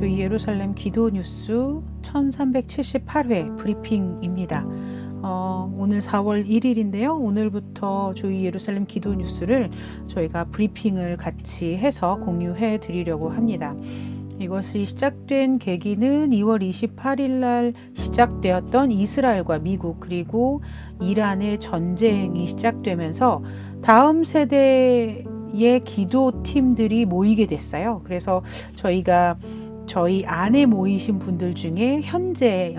조이 예루살렘 기도 뉴스 1378회 브리핑입니다. 오늘 4월 1일인데요. 오늘부터 조이 예루살렘 기도 뉴스를 저희가 브리핑을 같이 해서 공유해 드리려고 합니다. 이것이 시작된 계기는 2월 28일 날 시작되었던 이스라엘과 미국 그리고 이란의 전쟁이 시작되면서 다음 세대의 기도팀들이 모이게 됐어요. 그래서 저희가 저희 안에 모이신 분들 중에 현재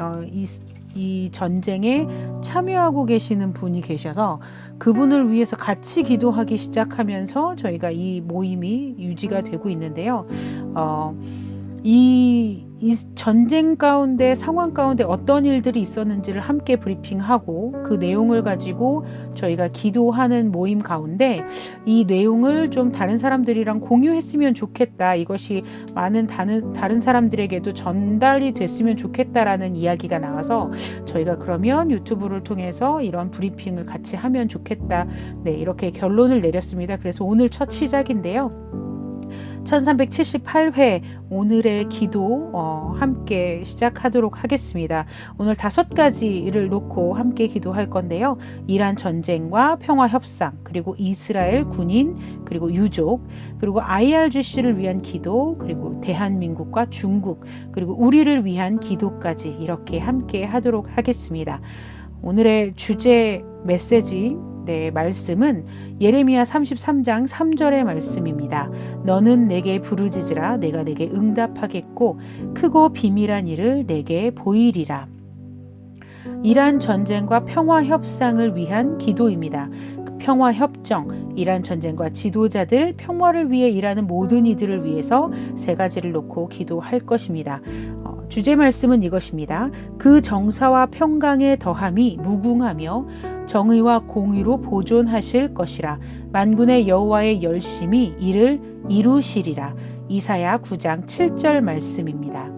이 전쟁에 참여하고 계시는 분이 계셔서 그분을 위해서 같이 기도하기 시작하면서 저희가 이 모임이 유지가 되고 있는데요. 이 전쟁 가운데 상황 가운데 어떤 일들이 있었는지를 함께 브리핑하고 그 내용을 가지고 저희가 기도하는 모임 가운데 이 내용을 좀 다른 사람들이랑 공유했으면 좋겠다. 이것이 많은 다른 사람들에게도 전달이 됐으면 좋겠다라는 이야기가 나와서 저희가 그러면 유튜브를 통해서 이런 브리핑을 같이 하면 좋겠다. 네, 이렇게 결론을 내렸습니다. 그래서 오늘 첫 시작인데요. 1378회 오늘의 기도 함께 시작하도록 하겠습니다. 오늘 5가지를 놓고 함께 기도할 건데요. 이란 전쟁과 평화 협상, 그리고 이스라엘 군인, 그리고 유족, 그리고 IRGC를 위한 기도, 그리고 대한민국과 중국, 그리고 우리를 위한 기도까지 이렇게 함께 하도록 하겠습니다. 오늘의 주제 메시지 말씀은 예레미야 33장 3절의 말씀입니다. 너는 내게 부르짖으라 내가 내게 응답하겠고 크고 비밀한 일을 내게 보이리라. 이란 전쟁과 평화 협상을 위한 기도입니다. 평화 협정, 이란 전쟁과 지도자들, 평화를 위해 일하는 모든 이들을 위해서 3가지를 놓고 기도할 것입니다. 주제 말씀은 이것입니다. 그 정사와 평강의 더함이 무궁하며 정의와 공의로 보존하실 것이라. 만군의 여호와의 열심히 이를 이루시리라. 이사야 9장 7절 말씀입니다.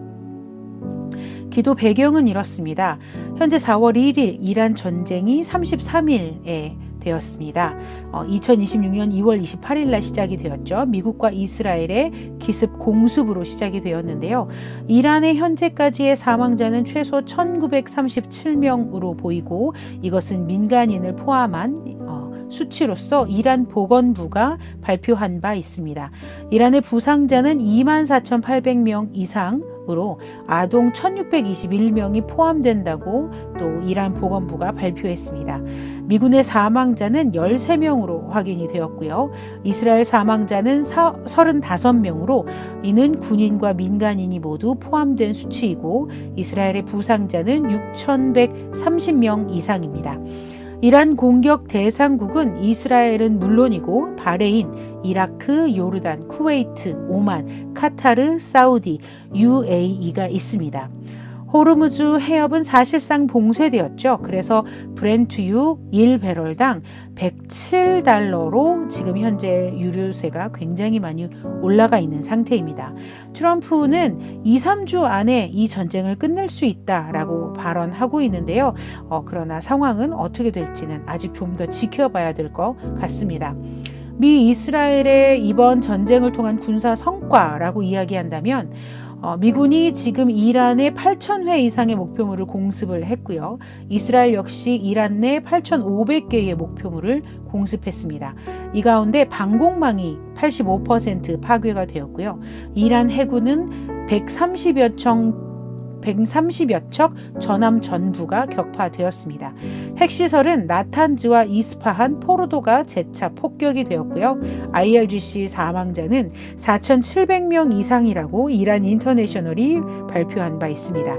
기도 배경은 이렇습니다. 현재 4월 1일 이란 전쟁이 33일에 되었습니다. 2026년 2월 28일 날 시작이 되었죠. 미국과 이스라엘의 기습 공습으로 시작이 되었는데요. 이란의 현재까지의 사망자는 최소 1937명으로 보이고 이것은 민간인을 포함한 수치로서 이란 보건부가 발표한 바 있습니다. 이란의 부상자는 24,800명 이상으로 아동 1,621명이 포함된다고 또 이란 보건부가 발표했습니다. 미군의 사망자는 13명으로 확인이 되었고요. 이스라엘 사망자는 35명으로 이는 군인과 민간인이 모두 포함된 수치이고 이스라엘의 부상자는 6,130명 이상입니다. 이란 공격 대상국은 이스라엘은 물론이고 바레인, 이라크, 요르단, 쿠웨이트, 오만, 카타르, 사우디, UAE가 있습니다. 호르무즈 해협은 사실상 봉쇄되었죠. 그래서 브렌트유 1배럴당 107달러로 지금 현재 유류세가 굉장히 많이 올라가 있는 상태입니다. 트럼프는 2-3주 안에 이 전쟁을 끝낼 수 있다라고 발언하고 있는데요. 그러나 상황은 어떻게 될지는 아직 좀 더 지켜봐야 될 것 같습니다. 미 이스라엘의 이번 전쟁을 통한 군사 성과라고 이야기한다면 미군이 지금 이란의 8,000회 이상의 목표물을 공습을 했고요. 이스라엘 역시 이란 내 8,500개의 목표물을 공습했습니다. 이 가운데 방공망이 85% 파괴가 되었고요. 이란 해군은 130여 척 전함 전부가 격파되었습니다. 핵시설은 나탄즈와 이스파한, 포르도가 재차 폭격이 되었고요. IRGC 사망자는 4,700명 이상이라고 이란 인터내셔널이 발표한 바 있습니다.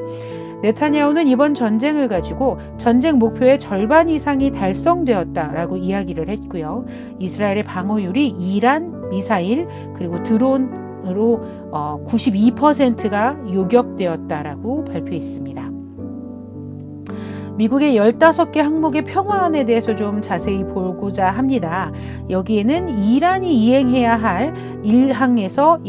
네타냐후는 이번 전쟁을 가지고 전쟁 목표의 절반 이상이 달성되었다라고 이야기를 했고요. 이스라엘의 방어율이 이란 미사일 그리고 드론으로 92%가 요격되었다라고 발표했습니다. 미국의 15개 항목의 평화안에 대해서 좀 자세히 보고자 합니다. 여기에는 이란이 이행해야 할 1항에서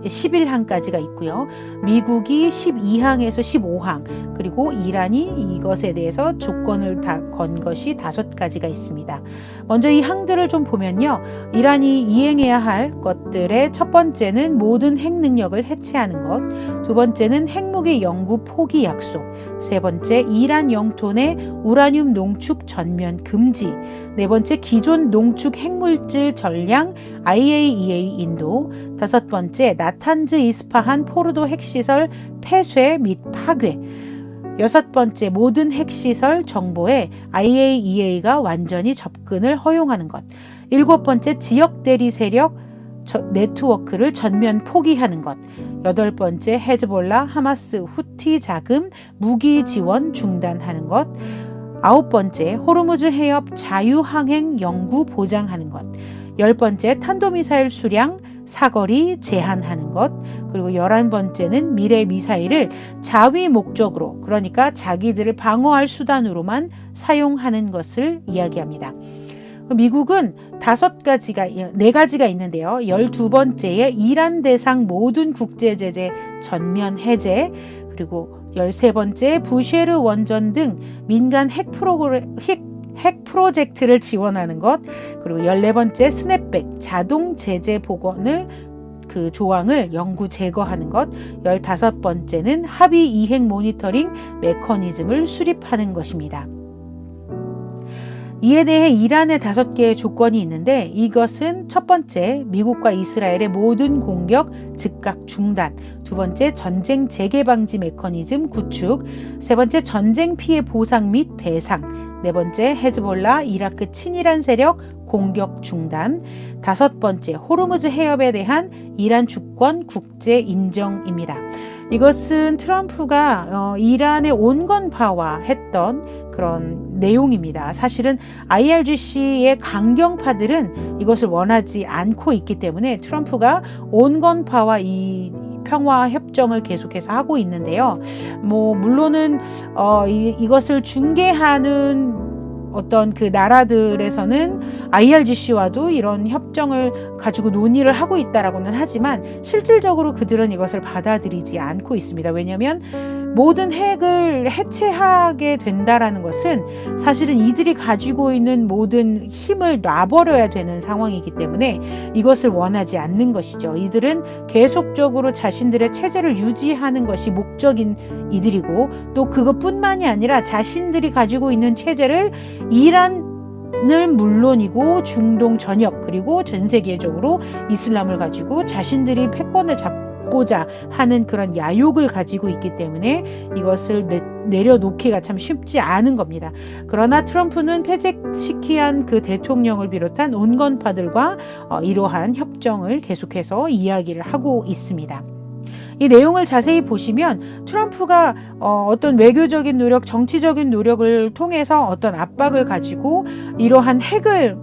11항까지가 있고요. 미국이 12항에서 15항, 그리고 이란이 이것에 대해서 조건을 건 것이 5가지가 있습니다. 먼저 이 항들을 좀 보면요. 이란이 이행해야 할 것들의 첫 번째는 모든 핵 능력을 해체하는 것, 두 번째는 핵무기 연구 포기 약속, 세 번째 이란 영토 내 우라늄 농축 전면 금지, 네 번째 기존 농축 핵물질 전량 IAEA 인도, 다섯 번째 나탄즈 이스파한 포르도 핵시설 폐쇄 및 파괴, 여섯 번째 모든 핵시설 정보에 IAEA가 완전히 접근을 허용하는 것, 일곱 번째 지역 대리 세력 네트워크를 전면 포기하는 것, 여덟 번째 헤즈볼라, 하마스, 후티 자금, 무기 지원 중단하는 것, 아홉 번째 호르무즈 해협 자유항행 연구 보장하는 것, 열 번째 탄도미사일 수량 사거리 제한하는 것, 그리고 11번째는 미래 미사일을 자위 목적으로, 그러니까 자기들을 방어할 수단으로만 사용하는 것을 이야기합니다. 미국은 4가지가 있는데요. 12번째에 이란 대상 모든 국제 제재 전면 해제, 그리고 13번째 부쉐르 원전 등 민간 핵 프로젝트를 지원하는 것, 그리고 14번째 스냅백 자동 제재 복원을 그 조항을 영구 제거하는 것, 15번째는 합의 이행 모니터링 메커니즘을 수립하는 것입니다. 이에 대해 이란의 5개의 조건이 있는데, 이것은 첫 번째 미국과 이스라엘의 모든 공격 즉각 중단, 두 번째 전쟁 재개 방지 메커니즘 구축, 세 번째 전쟁 피해 보상 및 배상, 네 번째 헤즈볼라 이라크 친이란 세력 공격 중단, 다섯 번째 호르무즈 해협에 대한 이란 주권 국제 인정입니다. 이것은 트럼프가 이란의 온건파화했던 그런 내용입니다. 사실은 IRGC의 강경파들은 이것을 원하지 않고 있기 때문에 트럼프가 온건파와 이 평화 협정을 계속해서 하고 있는데요. 물론은 이것을 중개하는 어떤 그 나라들에서는 IRGC와도 이런 협정을 가지고 논의를 하고 있다라고는 하지만 실질적으로 그들은 이것을 받아들이지 않고 있습니다. 왜냐하면 모든 핵을 해체하게 된다라는 것은 사실은 이들이 가지고 있는 모든 힘을 놔버려야 되는 상황이기 때문에 이것을 원하지 않는 것이죠. 이들은 계속적으로 자신들의 체제를 유지하는 것이 목적인 이들이고, 또 그것뿐만이 아니라 자신들이 가지고 있는 체제를 이란을 물론이고 중동 전역, 그리고 전 세계적으로 이슬람을 가지고 자신들이 패권을 잡고자 하는 그런 야욕을 가지고 있기 때문에 이것을 내려놓기가 참 쉽지 않은 겁니다. 그러나 트럼프는 폐지시키한 그 대통령을 비롯한 온건파들과 이러한 협정을 계속해서 이야기를 하고 있습니다. 이 내용을 자세히 보시면 트럼프가 어떤 외교적인 노력, 정치적인 노력을 통해서 어떤 압박을 가지고 이러한 핵을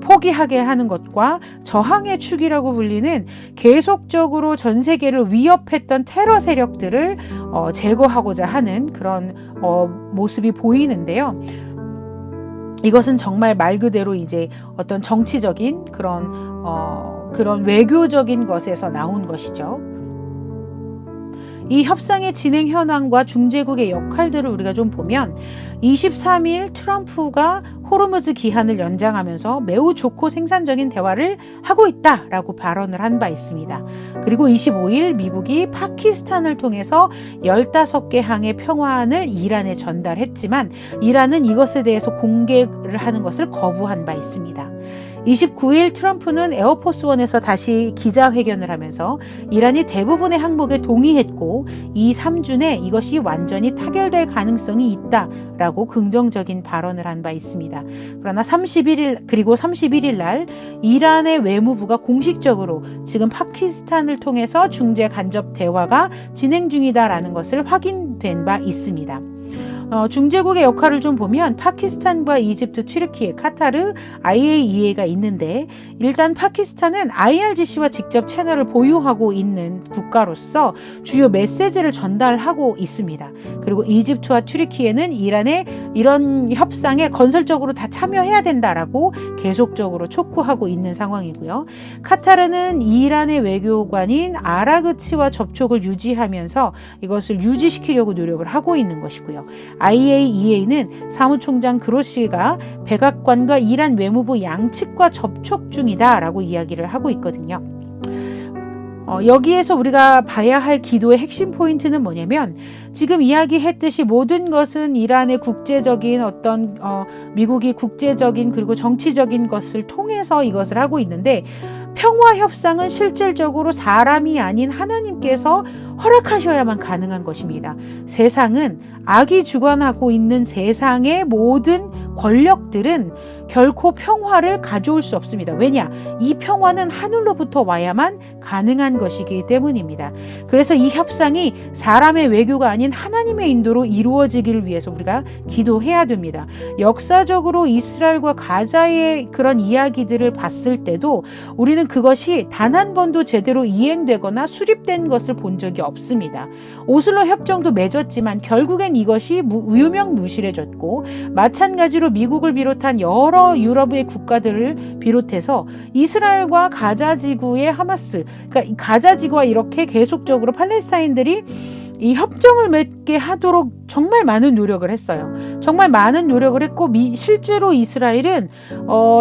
포기하게 하는 것과 저항의 축이라고 불리는 계속적으로 전 세계를 위협했던 테러 세력들을 제거하고자 하는 그런 모습이 보이는데요. 이것은 정말 말 그대로 이제 어떤 정치적인 그런 외교적인 것에서 나온 것이죠. 이 협상의 진행 현황과 중재국의 역할들을 우리가 좀 보면 23일 트럼프가 호르무즈 기한을 연장하면서 매우 좋고 생산적인 대화를 하고 있다라고 발언을 한 바 있습니다. 그리고 25일 미국이 파키스탄을 통해서 15개 항의 평화안을 이란에 전달했지만 이란은 이것에 대해서 공개를 하는 것을 거부한 바 있습니다. 29일 트럼프는 에어포스원에서 다시 기자회견을 하면서 이란이 대부분의 항목에 동의했고 2-3주 내 이것이 완전히 타결될 가능성이 있다라고 긍정적인 발언을 한 바 있습니다. 그러나 31일 날 이란의 외무부가 공식적으로 지금 파키스탄을 통해서 중재 간접 대화가 진행 중이다라는 것을 확인된 바 있습니다. 중재국의 역할을 좀 보면 파키스탄과 이집트, 튀르키예, 카타르, IAEA가 있는데 일단 파키스탄은 IRGC와 직접 채널을 보유하고 있는 국가로서 주요 메시지를 전달하고 있습니다. 그리고 이집트와 튀르키예는 이란의 이런 협상에 건설적으로 다 참여해야 된다라고 계속적으로 촉구하고 있는 상황이고요. 카타르는 이란의 외교관인 아라그치와 접촉을 유지하면서 이것을 유지시키려고 노력을 하고 있는 것이고요. IAEA는 사무총장 그로시가 백악관과 이란 외무부 양측과 접촉 중이다라고 이야기를 하고 있거든요. 여기에서 우리가 봐야 할 기도의 핵심 포인트는 뭐냐면 지금 이야기했듯이 모든 것은 이란의 국제적인 어떤 미국이 국제적인 그리고 정치적인 것을 통해서 이것을 하고 있는데 평화 협상은 실질적으로 사람이 아닌 하나님께서 허락하셔야만 가능한 것입니다. 세상은 악이 주관하고 있는 세상의 모든 권력들은 결코 평화를 가져올 수 없습니다. 왜냐? 이 평화는 하늘로부터 와야만 가능한 것이기 때문입니다. 그래서 이 협상이 사람의 외교가 아닌 하나님의 인도로 이루어지기를 위해서 우리가 기도해야 됩니다. 역사적으로 이스라엘과 가자의 그런 이야기들을 봤을 때도 우리는 그것이 단 한 번도 제대로 이행되거나 수립된 것을 본 적이 없습니다. 오슬로 협정도 맺었지만 결국엔 이것이 유명무실해졌고 마찬가지로 미국을 비롯한 여러 유럽의 국가들을 비롯해서 이스라엘과 가자 지구의 하마스, 그러니까 가자 지구와 이렇게 계속적으로 팔레스타인들이 이 협정을 맺게 하도록 정말 많은 노력을 했어요. 정말 많은 노력을 했고 실제로 이스라엘은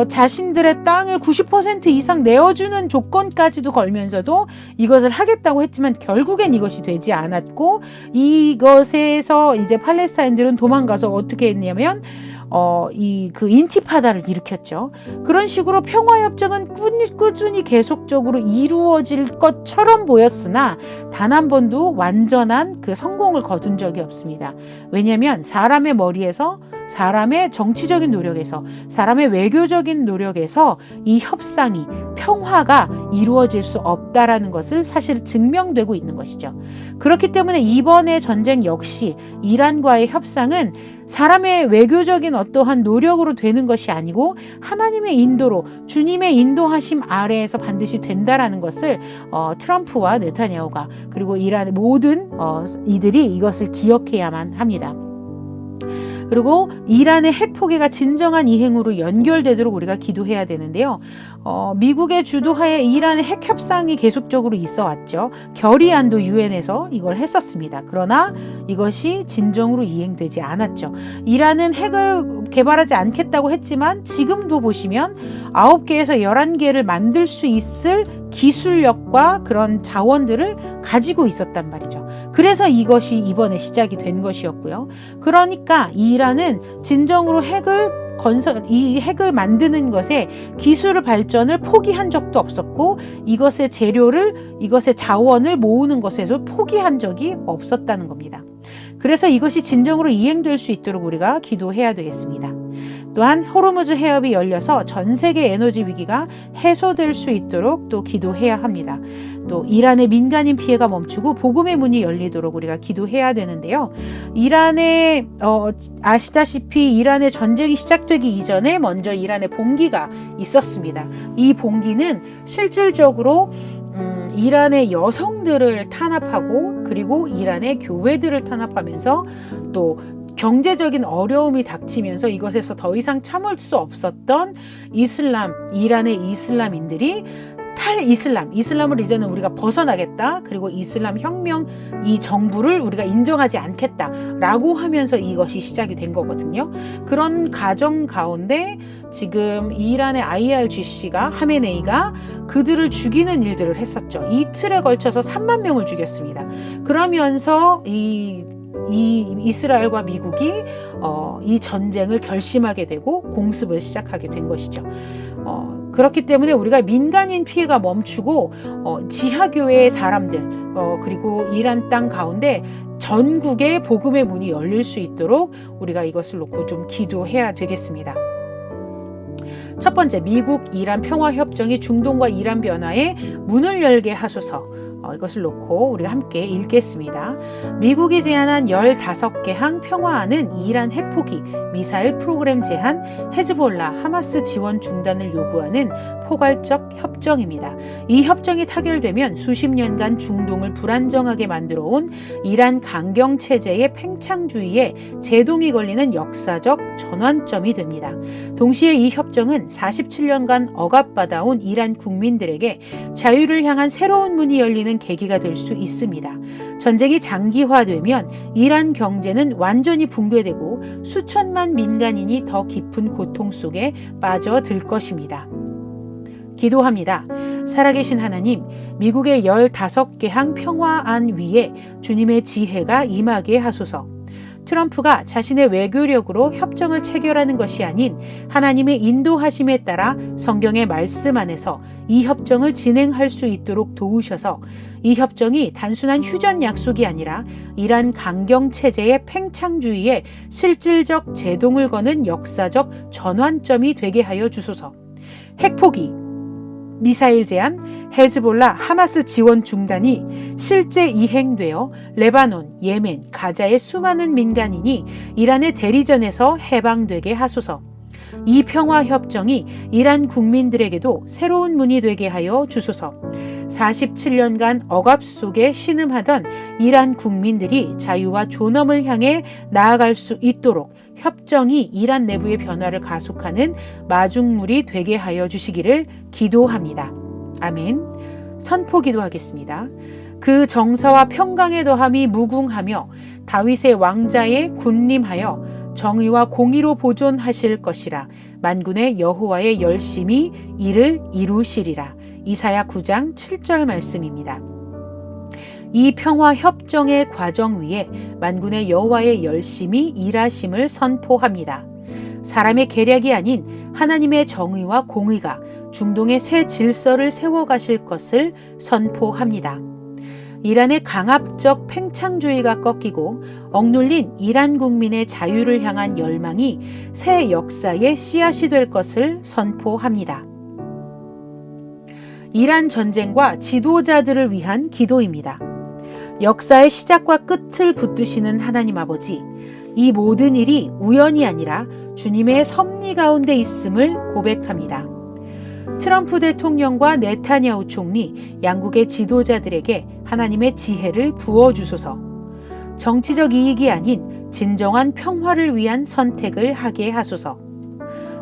자신들의 땅을 90% 이상 내어주는 조건까지도 걸면서도 이것을 하겠다고 했지만 결국엔 이것이 되지 않았고 이것에서 이제 팔레스타인들은 도망가서 어떻게 했냐면 그 인티파다를 일으켰죠. 그런 식으로 평화협정은 꾸준히 계속적으로 이루어질 것처럼 보였으나 단 한 번도 완전한 그 성공을 거둔 적이 없습니다. 왜냐하면 사람의 머리에서 사람의 정치적인 노력에서 사람의 외교적인 노력에서 이 협상이 평화가 이루어질 수 없다라는 것을 사실 증명되고 있는 것이죠. 그렇기 때문에 이번의 전쟁 역시 이란과의 협상은 사람의 외교적인 어떠한 노력으로 되는 것이 아니고 하나님의 인도로 주님의 인도하심 아래에서 반드시 된다라는 것을 트럼프와 네타냐후가 그리고 이란의 모든 이들이 이것을 기억해야만 합니다. 그리고 이란의 핵 포기가 진정한 이행으로 연결되도록 우리가 기도해야 되는데요. 미국의 주도하에 이란의 핵 협상이 계속적으로 있어 왔죠. 결의안도 유엔에서 이걸 했었습니다. 그러나 이것이 진정으로 이행되지 않았죠. 이란은 핵을 개발하지 않겠다고 했지만 지금도 보시면 9개에서 11개를 만들 수 있을 기술력과 그런 자원들을 가지고 있었단 말이죠. 그래서 이것이 이번에 시작이 된 것이었고요. 그러니까 이란은 진정으로 이 핵을 만드는 것에 기술 발전을 포기한 적도 없었고 이것의 이것의 자원을 모으는 것에서 포기한 적이 없었다는 겁니다. 그래서 이것이 진정으로 이행될 수 있도록 우리가 기도해야 되겠습니다. 또한 호르무즈 해협이 열려서 전 세계 에너지 위기가 해소될 수 있도록 또 기도해야 합니다. 또 이란의 민간인 피해가 멈추고 복음의 문이 열리도록 우리가 기도해야 되는데요. 아시다시피 이란의 전쟁이 시작되기 이전에 먼저 이란의 봉기가 있었습니다. 이 봉기는 실질적으로 이란의 여성들을 탄압하고 그리고 이란의 교회들을 탄압하면서 또 경제적인 어려움이 닥치면서 이것에서 더 이상 참을 수 없었던 이란의 이슬람인들이 이슬람을 이제는 우리가 벗어나겠다. 그리고 이슬람 혁명 이 정부를 우리가 인정하지 않겠다라고 하면서 이것이 시작이 된 거거든요. 그런 과정 가운데 지금 이란의 IRGC가 하메네이가 그들을 죽이는 일들을 했었죠. 이틀에 걸쳐서 3만 명을 죽였습니다. 그러면서 이 이스라엘과 미국이 이 전쟁을 결심하게 되고 공습을 시작하게 된 것이죠. 그렇기 때문에 우리가 민간인 피해가 멈추고 지하교회의 사람들 그리고 이란 땅 가운데 전국에 복음의 문이 열릴 수 있도록 우리가 이것을 놓고 좀 기도해야 되겠습니다. 첫 번째, 미국 이란 평화협정이 중동과 이란 변화에 문을 열게 하소서. 이것을 놓고 우리가 함께 읽겠습니다. 미국이 제안한 15개 항 평화안은 이란 핵포기, 미사일 프로그램 제한, 헤즈볼라, 하마스 지원 중단을 요구하는 포괄적 협정입니다. 이 협정이 타결되면 수십 년간 중동을 불안정하게 만들어 온 이란 강경 체제의 팽창주의에 제동이 걸리는 역사적 전환점이 됩니다. 동시에 이 협정은 47년간 억압받아온 이란 국민들에게 자유를 향한 새로운 문이 열리는 계기가 될 수 있습니다. 전쟁이 장기화되면 이란 경제는 완전히 붕괴되고 수천만 민간인이 더 깊은 고통 속에 빠져들 것입니다. 기도합니다. 살아계신 하나님, 미국의 15개 항 평화안 위에 주님의 지혜가 임하게 하소서. 트럼프가 자신의 외교력으로 협정을 체결하는 것이 아닌 하나님의 인도하심에 따라 성경의 말씀 안에서 이 협정을 진행할 수 있도록 도우셔서 이 협정이 단순한 휴전 약속이 아니라 이란 강경 체제의 팽창주의에 실질적 제동을 거는 역사적 전환점이 되게 하여 주소서. 핵포기, 미사일 제한, 헤즈볼라, 하마스 지원 중단이 실제 이행되어 레바논, 예멘, 가자의 수많은 민간인이 이란의 대리전에서 해방되게 하소서. 이 평화협정이 이란 국민들에게도 새로운 문이 되게 하여 주소서. 47년간 억압 속에 신음하던 이란 국민들이 자유와 존엄을 향해 나아갈 수 있도록 협정이 이란 내부의 변화를 가속하는 마중물이 되게 하여 주시기를 기도합니다. 아멘. 선포 기도하겠습니다. 그 정사와 평강의 더함이 무궁하며 다윗의 왕자에 군림하여 정의와 공의로 보존하실 것이라. 만군의 여호와의 열심히 이를 이루시리라. 이사야 9장 7절 말씀입니다. 이 평화 협정의 과정 위에 만군의 여호와의 열심히 일하심을 선포합니다. 사람의 계략이 아닌 하나님의 정의와 공의가 중동의 새 질서를 세워가실 것을 선포합니다. 이란의 강압적 팽창주의가 꺾이고 억눌린 이란 국민의 자유를 향한 열망이 새 역사의 씨앗이 될 것을 선포합니다. 이란 전쟁과 지도자들을 위한 기도입니다. 역사의 시작과 끝을 붙드시는 하나님 아버지, 이 모든 일이 우연이 아니라 주님의 섭리 가운데 있음을 고백합니다. 트럼프 대통령과 네타냐후 총리, 양국의 지도자들에게 하나님의 지혜를 부어주소서. 정치적 이익이 아닌 진정한 평화를 위한 선택을 하게 하소서.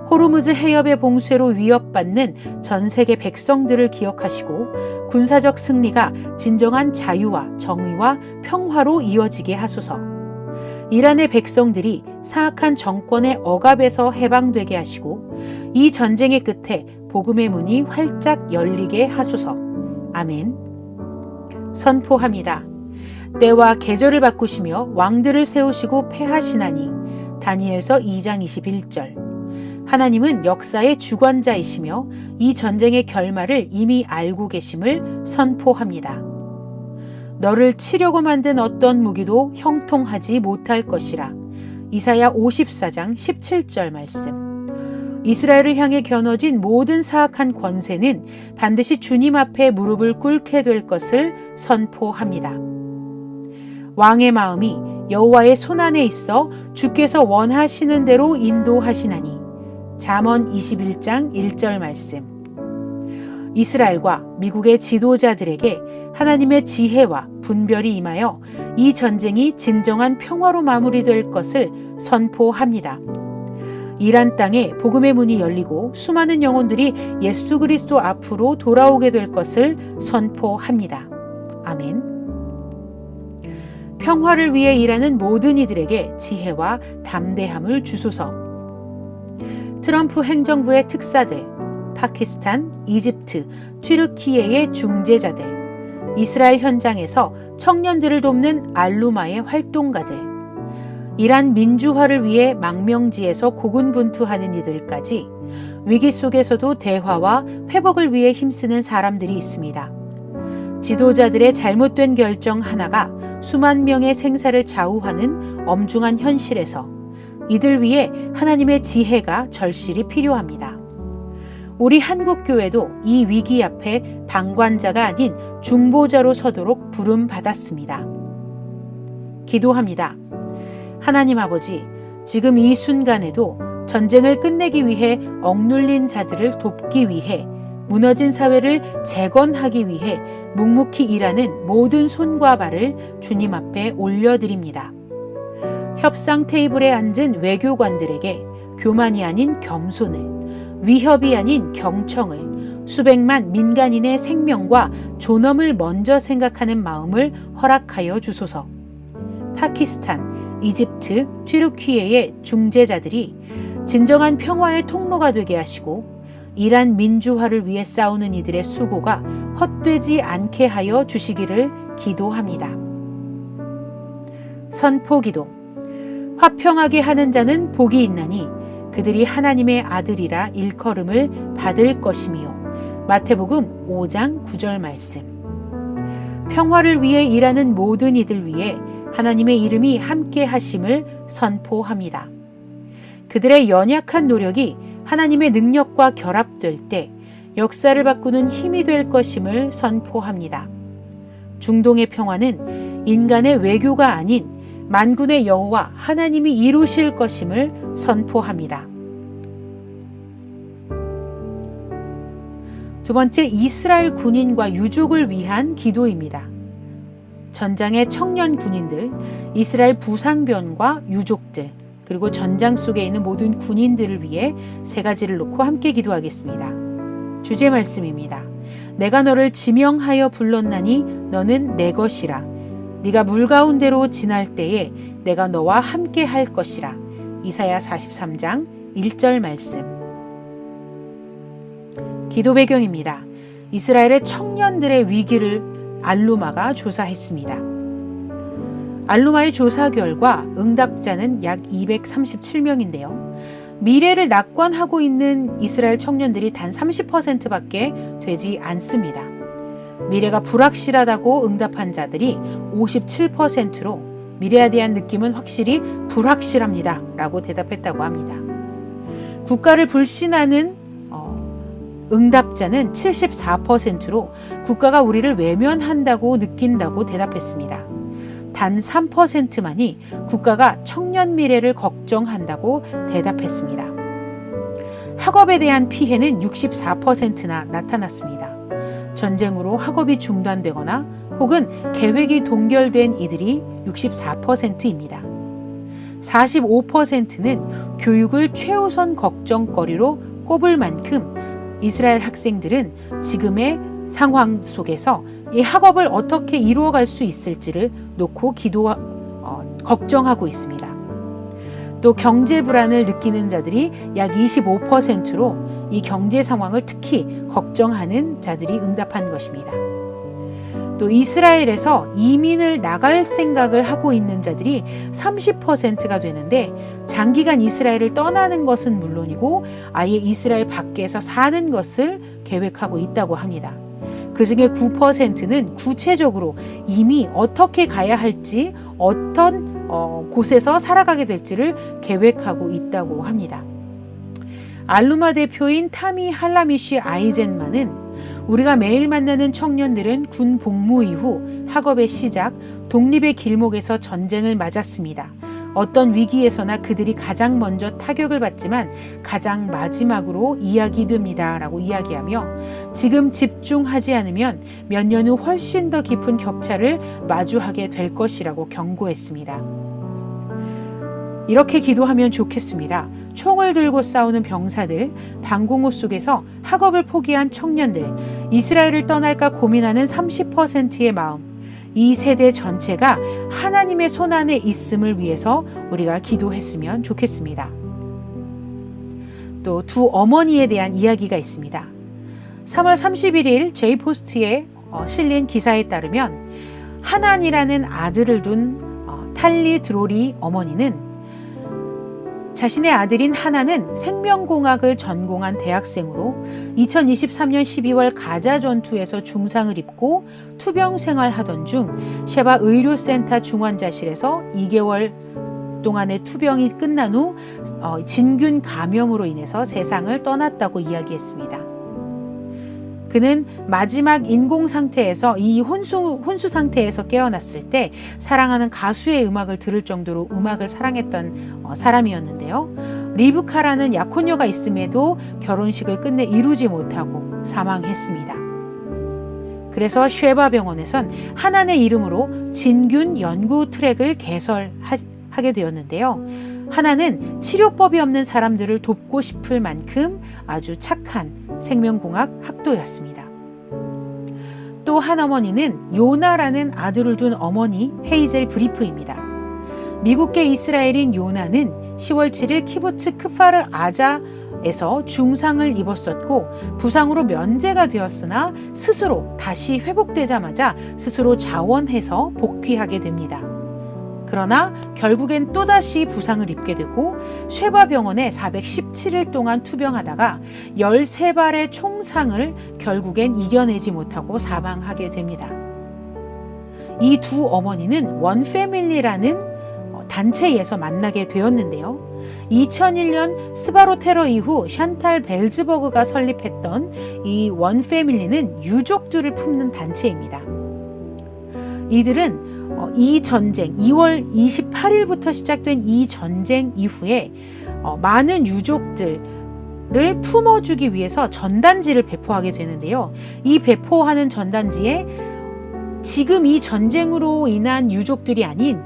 호르무즈 해협의 봉쇄로 위협받는 전 세계 백성들을 기억하시고 군사적 승리가 진정한 자유와 정의와 평화로 이어지게 하소서. 이란의 백성들이 사악한 정권의 억압에서 해방되게 하시고 이 전쟁의 끝에 복음의 문이 활짝 열리게 하소서. 아멘. 선포합니다. 때와 계절을 바꾸시며 왕들을 세우시고 패하시나니. 다니엘서 2장 21절. 하나님은 역사의 주관자이시며 이 전쟁의 결말을 이미 알고 계심을 선포합니다. 너를 치려고 만든 어떤 무기도 형통하지 못할 것이라. 이사야 54장 17절 말씀. 이스라엘을 향해 겨눠진 모든 사악한 권세는 반드시 주님 앞에 무릎을 꿇게 될 것을 선포합니다. 왕의 마음이 여호와의 손안에 있어 주께서 원하시는 대로 인도하시나니. 잠언 21장 1절 말씀. 이스라엘과 미국의 지도자들에게 하나님의 지혜와 분별이 임하여 이 전쟁이 진정한 평화로 마무리될 것을 선포합니다. 이란 땅에 복음의 문이 열리고 수많은 영혼들이 예수 그리스도 앞으로 돌아오게 될 것을 선포합니다. 아멘. 평화를 위해 일하는 모든 이들에게 지혜와 담대함을 주소서. 트럼프 행정부의 특사들, 파키스탄, 이집트, 튀르키예의 중재자들, 이스라엘 현장에서 청년들을 돕는 알루마의 활동가들, 이란 민주화를 위해 망명지에서 고군분투하는 이들까지 위기 속에서도 대화와 회복을 위해 힘쓰는 사람들이 있습니다. 지도자들의 잘못된 결정 하나가 수만 명의 생사를 좌우하는 엄중한 현실에서 이들 위해 하나님의 지혜가 절실히 필요합니다. 우리 한국교회도 이 위기 앞에 방관자가 아닌 중보자로 서도록 부름받았습니다. 기도합니다. 하나님 아버지, 지금 이 순간에도 전쟁을 끝내기 위해 억눌린 자들을 돕기 위해 무너진 사회를 재건하기 위해 묵묵히 일하는 모든 손과 발을 주님 앞에 올려드립니다. 협상 테이블에 앉은 외교관들에게 교만이 아닌 겸손을, 위협이 아닌 경청을, 수백만 민간인의 생명과 존엄을 먼저 생각하는 마음을 허락하여 주소서. 파키스탄, 이집트, 튀르키예의 중재자들이 진정한 평화의 통로가 되게 하시고 이란 민주화를 위해 싸우는 이들의 수고가 헛되지 않게 하여 주시기를 기도합니다. 선포기도. 화평하게 하는 자는 복이 있나니 그들이 하나님의 아들이라 일컬음을 받을 것이며. 마태복음 5장 9절 말씀. 평화를 위해 일하는 모든 이들 위해 하나님의 이름이 함께 하심을 선포합니다. 그들의 연약한 노력이 하나님의 능력과 결합될 때 역사를 바꾸는 힘이 될 것임을 선포합니다. 중동의 평화는 인간의 외교가 아닌 만군의 여호와 하나님이 이루실 것임을 선포합니다. 두 번째, 이스라엘 군인과 유족을 위한 기도입니다. 전장의 청년 군인들, 이스라엘 부상병과 유족들, 그리고 전장 속에 있는 모든 군인들을 위해 세 가지를 놓고 함께 기도하겠습니다. 주제 말씀입니다. 내가 너를 지명하여 불렀나니 너는 내 것이라. 네가 물 가운데로 지날 때에 내가 너와 함께 할 것이라. 이사야 43장 1절 말씀. 기도 배경입니다. 이스라엘의 청년들의 위기를 알루마가 조사했습니다. 알루마의 조사 결과 응답자는 약 237명인데요. 미래를 낙관하고 있는 이스라엘 청년들이 단 30%밖에 되지 않습니다. 미래가 불확실하다고 응답한 자들이 57%로 미래에 대한 느낌은 확실히 불확실합니다 라고 대답했다고 합니다. 국가를 불신하는 응답자는 74%로 국가가 우리를 외면한다고 느낀다고 대답했습니다. 단 3%만이 국가가 청년 미래를 걱정한다고 대답했습니다. 학업에 대한 피해는 64%나 나타났습니다. 전쟁으로 학업이 중단되거나 혹은 계획이 동결된 이들이 64%입니다. 45%는 교육을 최우선 걱정거리로 꼽을 만큼 이스라엘 학생들은 지금의 상황 속에서 이 학업을 어떻게 이루어갈 수 있을지를 놓고 걱정하고 있습니다. 또 경제 불안을 느끼는 자들이 약 25%로 이 경제 상황을 특히 걱정하는 자들이 응답한 것입니다. 또 이스라엘에서 이민을 나갈 생각을 하고 있는 자들이 30%가 되는데 장기간 이스라엘을 떠나는 것은 물론이고 아예 이스라엘 밖에서 사는 것을 계획하고 있다고 합니다. 그중에 9%는 구체적으로 이미 어떻게 가야 할지 어떤 곳에서 살아가게 될지를 계획하고 있다고 합니다. 알루마 대표인 타미 할라미쉬 아이젠만은 우리가 매일 만나는 청년들은 군 복무 이후 학업의 시작, 독립의 길목에서 전쟁을 맞았습니다. 어떤 위기에서나 그들이 가장 먼저 타격을 받지만 가장 마지막으로 이야기됩니다 라고 이야기하며 지금 집중하지 않으면 몇 년 후 훨씬 더 깊은 격차를 마주하게 될 것이라고 경고했습니다. 이렇게 기도하면 좋겠습니다. 총을 들고 싸우는 병사들, 방공호 속에서 학업을 포기한 청년들, 이스라엘을 떠날까 고민하는 30%의 마음, 이 세대 전체가 하나님의 손안에 있음을 위해서 우리가 기도했으면 좋겠습니다. 또 두 어머니에 대한 이야기가 있습니다. 3월 31일 제이포스트에 실린 기사에 따르면 하난이라는 아들을 둔 탈리 드로리 어머니는 자신의 아들인 하나는 생명공학을 전공한 대학생으로 2023년 12월 가자 전투에서 중상을 입고 투병 생활하던 중 셰바 의료센터 중환자실에서 2개월 동안의 투병이 끝난 후 진균 감염으로 인해서 세상을 떠났다고 이야기했습니다. 그는 마지막 인공 상태에서 이 혼수 상태에서 깨어났을 때 사랑하는 가수의 음악을 들을 정도로 음악을 사랑했던 사람이었는데요. 리브카라는 약혼녀가 있음에도 결혼식을 끝내 이루지 못하고 사망했습니다. 그래서 쉐바 병원에선 하난의 이름으로 진균 연구 트랙을 개설하게 되었는데요. 하난은 치료법이 없는 사람들을 돕고 싶을 만큼 아주 착한 생명공학 학도였습니다. 또 한 어머니는 요나라는 아들을 둔 어머니 헤이젤 브리프입니다. 미국계 이스라엘인 요나는 10월 7일 키부츠 크파르 아자에서 중상을 입었었고 부상으로 면제가 되었으나 스스로 다시 회복되자마자 스스로 자원해서 복귀하게 됩니다. 그러나 결국엔 또다시 부상을 입게 되고 쉐바 병원에 417일 동안 투병하다가 13발의 총상을 결국엔 이겨내지 못하고 사망하게 됩니다. 이 두 어머니는 원패밀리라는 단체에서 만나게 되었는데요. 2001년 스바로 테러 이후 샨탈 벨즈버그가 설립했던 이 원패밀리는 유족들을 품는 단체입니다. 이들은 이 전쟁, 2월 28일부터 시작된 이 전쟁 이후에 많은 유족들을 품어주기 위해서 전단지를 배포하게 되는데요. 이 배포하는 전단지에 지금 이 전쟁으로 인한 유족들이 아닌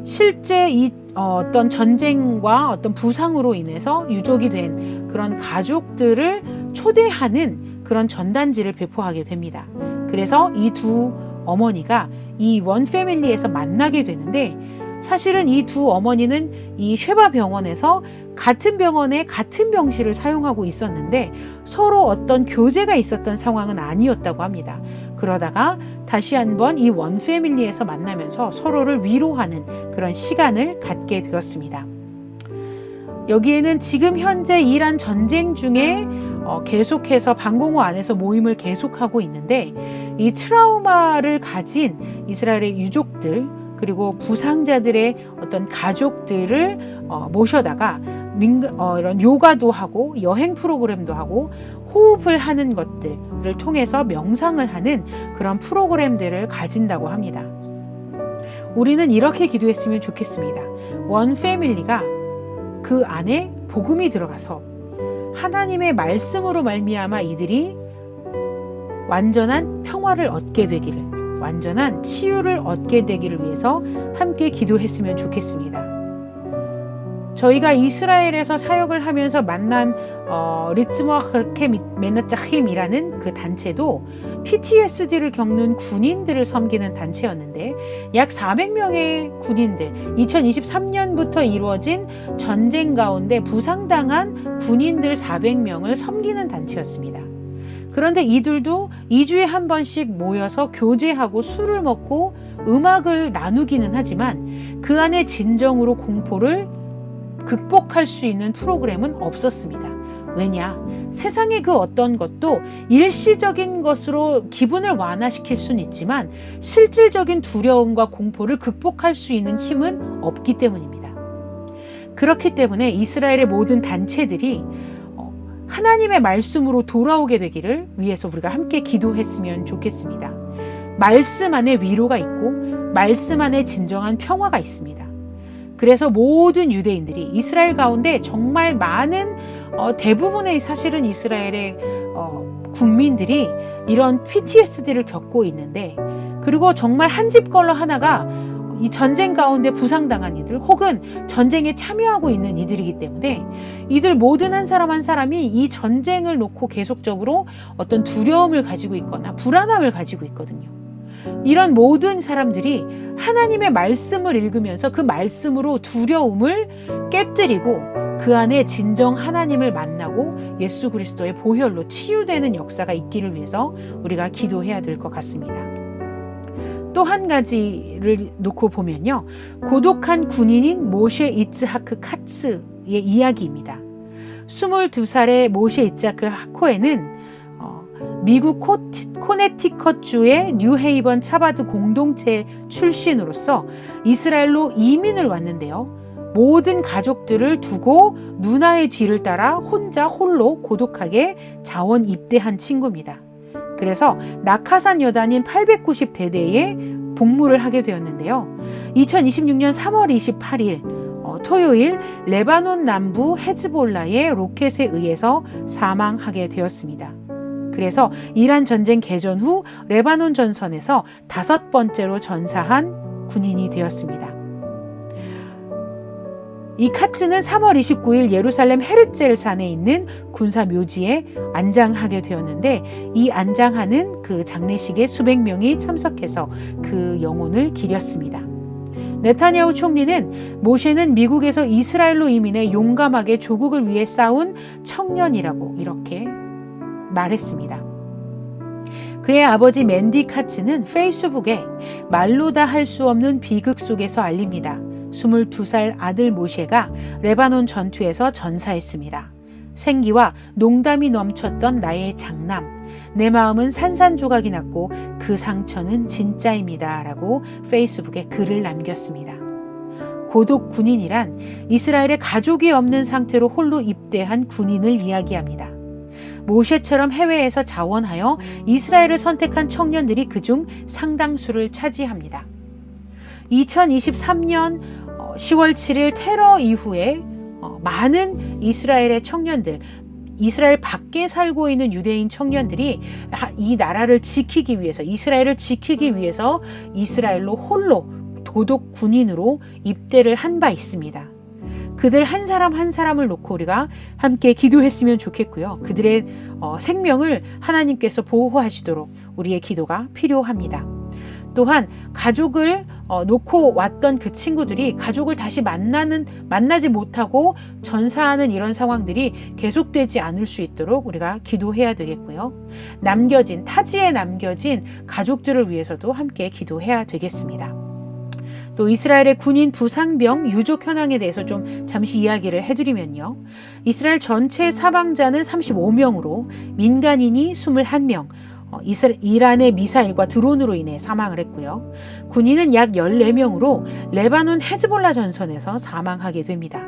실제 이 어떤 전쟁과 어떤 부상으로 인해서 유족이 된 그런 가족들을 초대하는 그런 전단지를 배포하게 됩니다. 그래서 이 두 어머니가 이 원패밀리에서 만나게 되는데 사실은 이 두 어머니는 이 쉐바 병원에서 같은 병원에 같은 병실을 사용하고 있었는데 서로 어떤 교제가 있었던 상황은 아니었다고 합니다. 그러다가 다시 한번 이 원패밀리에서 만나면서 서로를 위로하는 그런 시간을 갖게 되었습니다. 여기에는 지금 현재 이란 전쟁 중에 계속해서 방공호 안에서 모임을 계속하고 있는데 이 트라우마를 가진 이스라엘의 유족들 그리고 부상자들의 어떤 가족들을 모셔다가 이런 요가도 하고 여행 프로그램도 하고 호흡을 하는 것들을 통해서 명상을 하는 그런 프로그램들을 가진다고 합니다. 우리는 이렇게 기도했으면 좋겠습니다. 원 패밀리가 그 안에 복음이 들어가서 하나님의 말씀으로 말미암아 이들이 완전한 평화를 얻게 되기를, 완전한 치유를 얻게 되기를 위해서 함께 기도했으면 좋겠습니다. 저희가 이스라엘에서 사역을 하면서 만난 리츠모아 그렇게 메나짜힘이라는 그 단체도 PTSD를 겪는 군인들을 섬기는 단체였는데 약 400명의 군인들, 2023년부터 이루어진 전쟁 가운데 부상당한 군인들 400명을 섬기는 단체였습니다. 그런데 이들도 2주에 한 번씩 모여서 교제하고 술을 먹고 음악을 나누기는 하지만 그 안에 진정으로 공포를 극복할 수 있는 프로그램은 없었습니다. 왜냐? 세상의 그 어떤 것도 일시적인 것으로 기분을 완화시킬 수는 있지만 실질적인 두려움과 공포를 극복할 수 있는 힘은 없기 때문입니다. 그렇기 때문에 이스라엘의 모든 단체들이 하나님의 말씀으로 돌아오게 되기를 위해서 우리가 함께 기도했으면 좋겠습니다. 말씀 안에 위로가 있고 말씀 안에 진정한 평화가 있습니다. 그래서 모든 유대인들이 이스라엘 가운데 정말 많은 대부분의 사실은 이스라엘의 국민들이 이런 PTSD를 겪고 있는데 그리고 정말 한 집 걸로 하나가 이 전쟁 가운데 부상당한 이들 혹은 전쟁에 참여하고 있는 이들이기 때문에 이들 모든 한 사람 한 사람이 이 전쟁을 놓고 계속적으로 어떤 두려움을 가지고 있거나 불안함을 가지고 있거든요. 이런 모든 사람들이 하나님의 말씀을 읽으면서 그 말씀으로 두려움을 깨뜨리고 그 안에 진정 하나님을 만나고 예수 그리스도의 보혈로 치유되는 역사가 있기를 위해서 우리가 기도해야 될 것 같습니다. 또 한 가지를 놓고 보면요. 고독한 군인인 모셰 이츠하크 카츠의 이야기입니다. 22살의 모셰 이츠하크 코헨은 미국 코네티컷주의 뉴헤이번 차바드 공동체 출신으로서 이스라엘로 이민을 왔는데요. 모든 가족들을 두고 누나의 뒤를 따라 홀로 고독하게 자원 입대한 친구입니다. 그래서 낙하산 여단인 890대대에 복무를 하게 되었는데요. 2026년 3월 28일 토요일 레바논 남부 헤즈볼라의 로켓에 의해서 사망하게 되었습니다. 그래서 이란 전쟁 개전 후 레바논 전선에서 5번째로 전사한 군인이 되었습니다. 이 카츠는 3월 29일 예루살렘 헤르젤 산에 있는 군사 묘지에 안장하게 되었는데, 이 안장하는 그 장례식에 수백 명이 참석해서 그 영혼을 기렸습니다. 네타냐후 총리는 모셰는 미국에서 이스라엘로 이민해 용감하게 조국을 위해 싸운 청년이라고 이렇게 말했습니다. 그의 아버지 맨디 카츠는 페이스북에 말로 다 할 수 없는 비극 속에서 알립니다. 22살 아들 모셰가 레바논 전투에서 전사했습니다. 생기와 농담이 넘쳤던 나의 장남. 내 마음은 산산조각이 났고 그 상처는 진짜입니다. 라고 페이스북에 글을 남겼습니다. 고독 군인이란 이스라엘에 가족이 없는 상태로 홀로 입대한 군인을 이야기합니다. 모셰처럼 해외에서 자원하여 이스라엘을 선택한 청년들이 그중 상당수를 차지합니다. 2023년 10월 7일 테러 이후에 많은 이스라엘의 청년들, 이스라엘 밖에 살고 있는 유대인 청년들이 이 나라를 지키기 위해서, 이스라엘을 지키기 위해서 이스라엘로 홀로 도독 군인으로 입대를 한 바 있습니다. 그들 한 사람 한 사람을 놓고 우리가 함께 기도했으면 좋겠고요. 그들의 생명을 하나님께서 보호하시도록 우리의 기도가 필요합니다. 또한 가족을 놓고 왔던 그 친구들이 가족을 다시 만나지 못하고 전사하는 이런 상황들이 계속되지 않을 수 있도록 우리가 기도해야 되겠고요. 타지에 남겨진 가족들을 위해서도 함께 기도해야 되겠습니다. 또 이스라엘의 군인 부상병 유족 현황에 대해서 좀 잠시 이야기를 해드리면요. 이스라엘 전체 사망자는 35명으로 민간인이 21명, 이란의 미사일과 드론으로 인해 사망을 했고요. 군인은 약 14명으로 레바논 헤즈볼라 전선에서 사망하게 됩니다.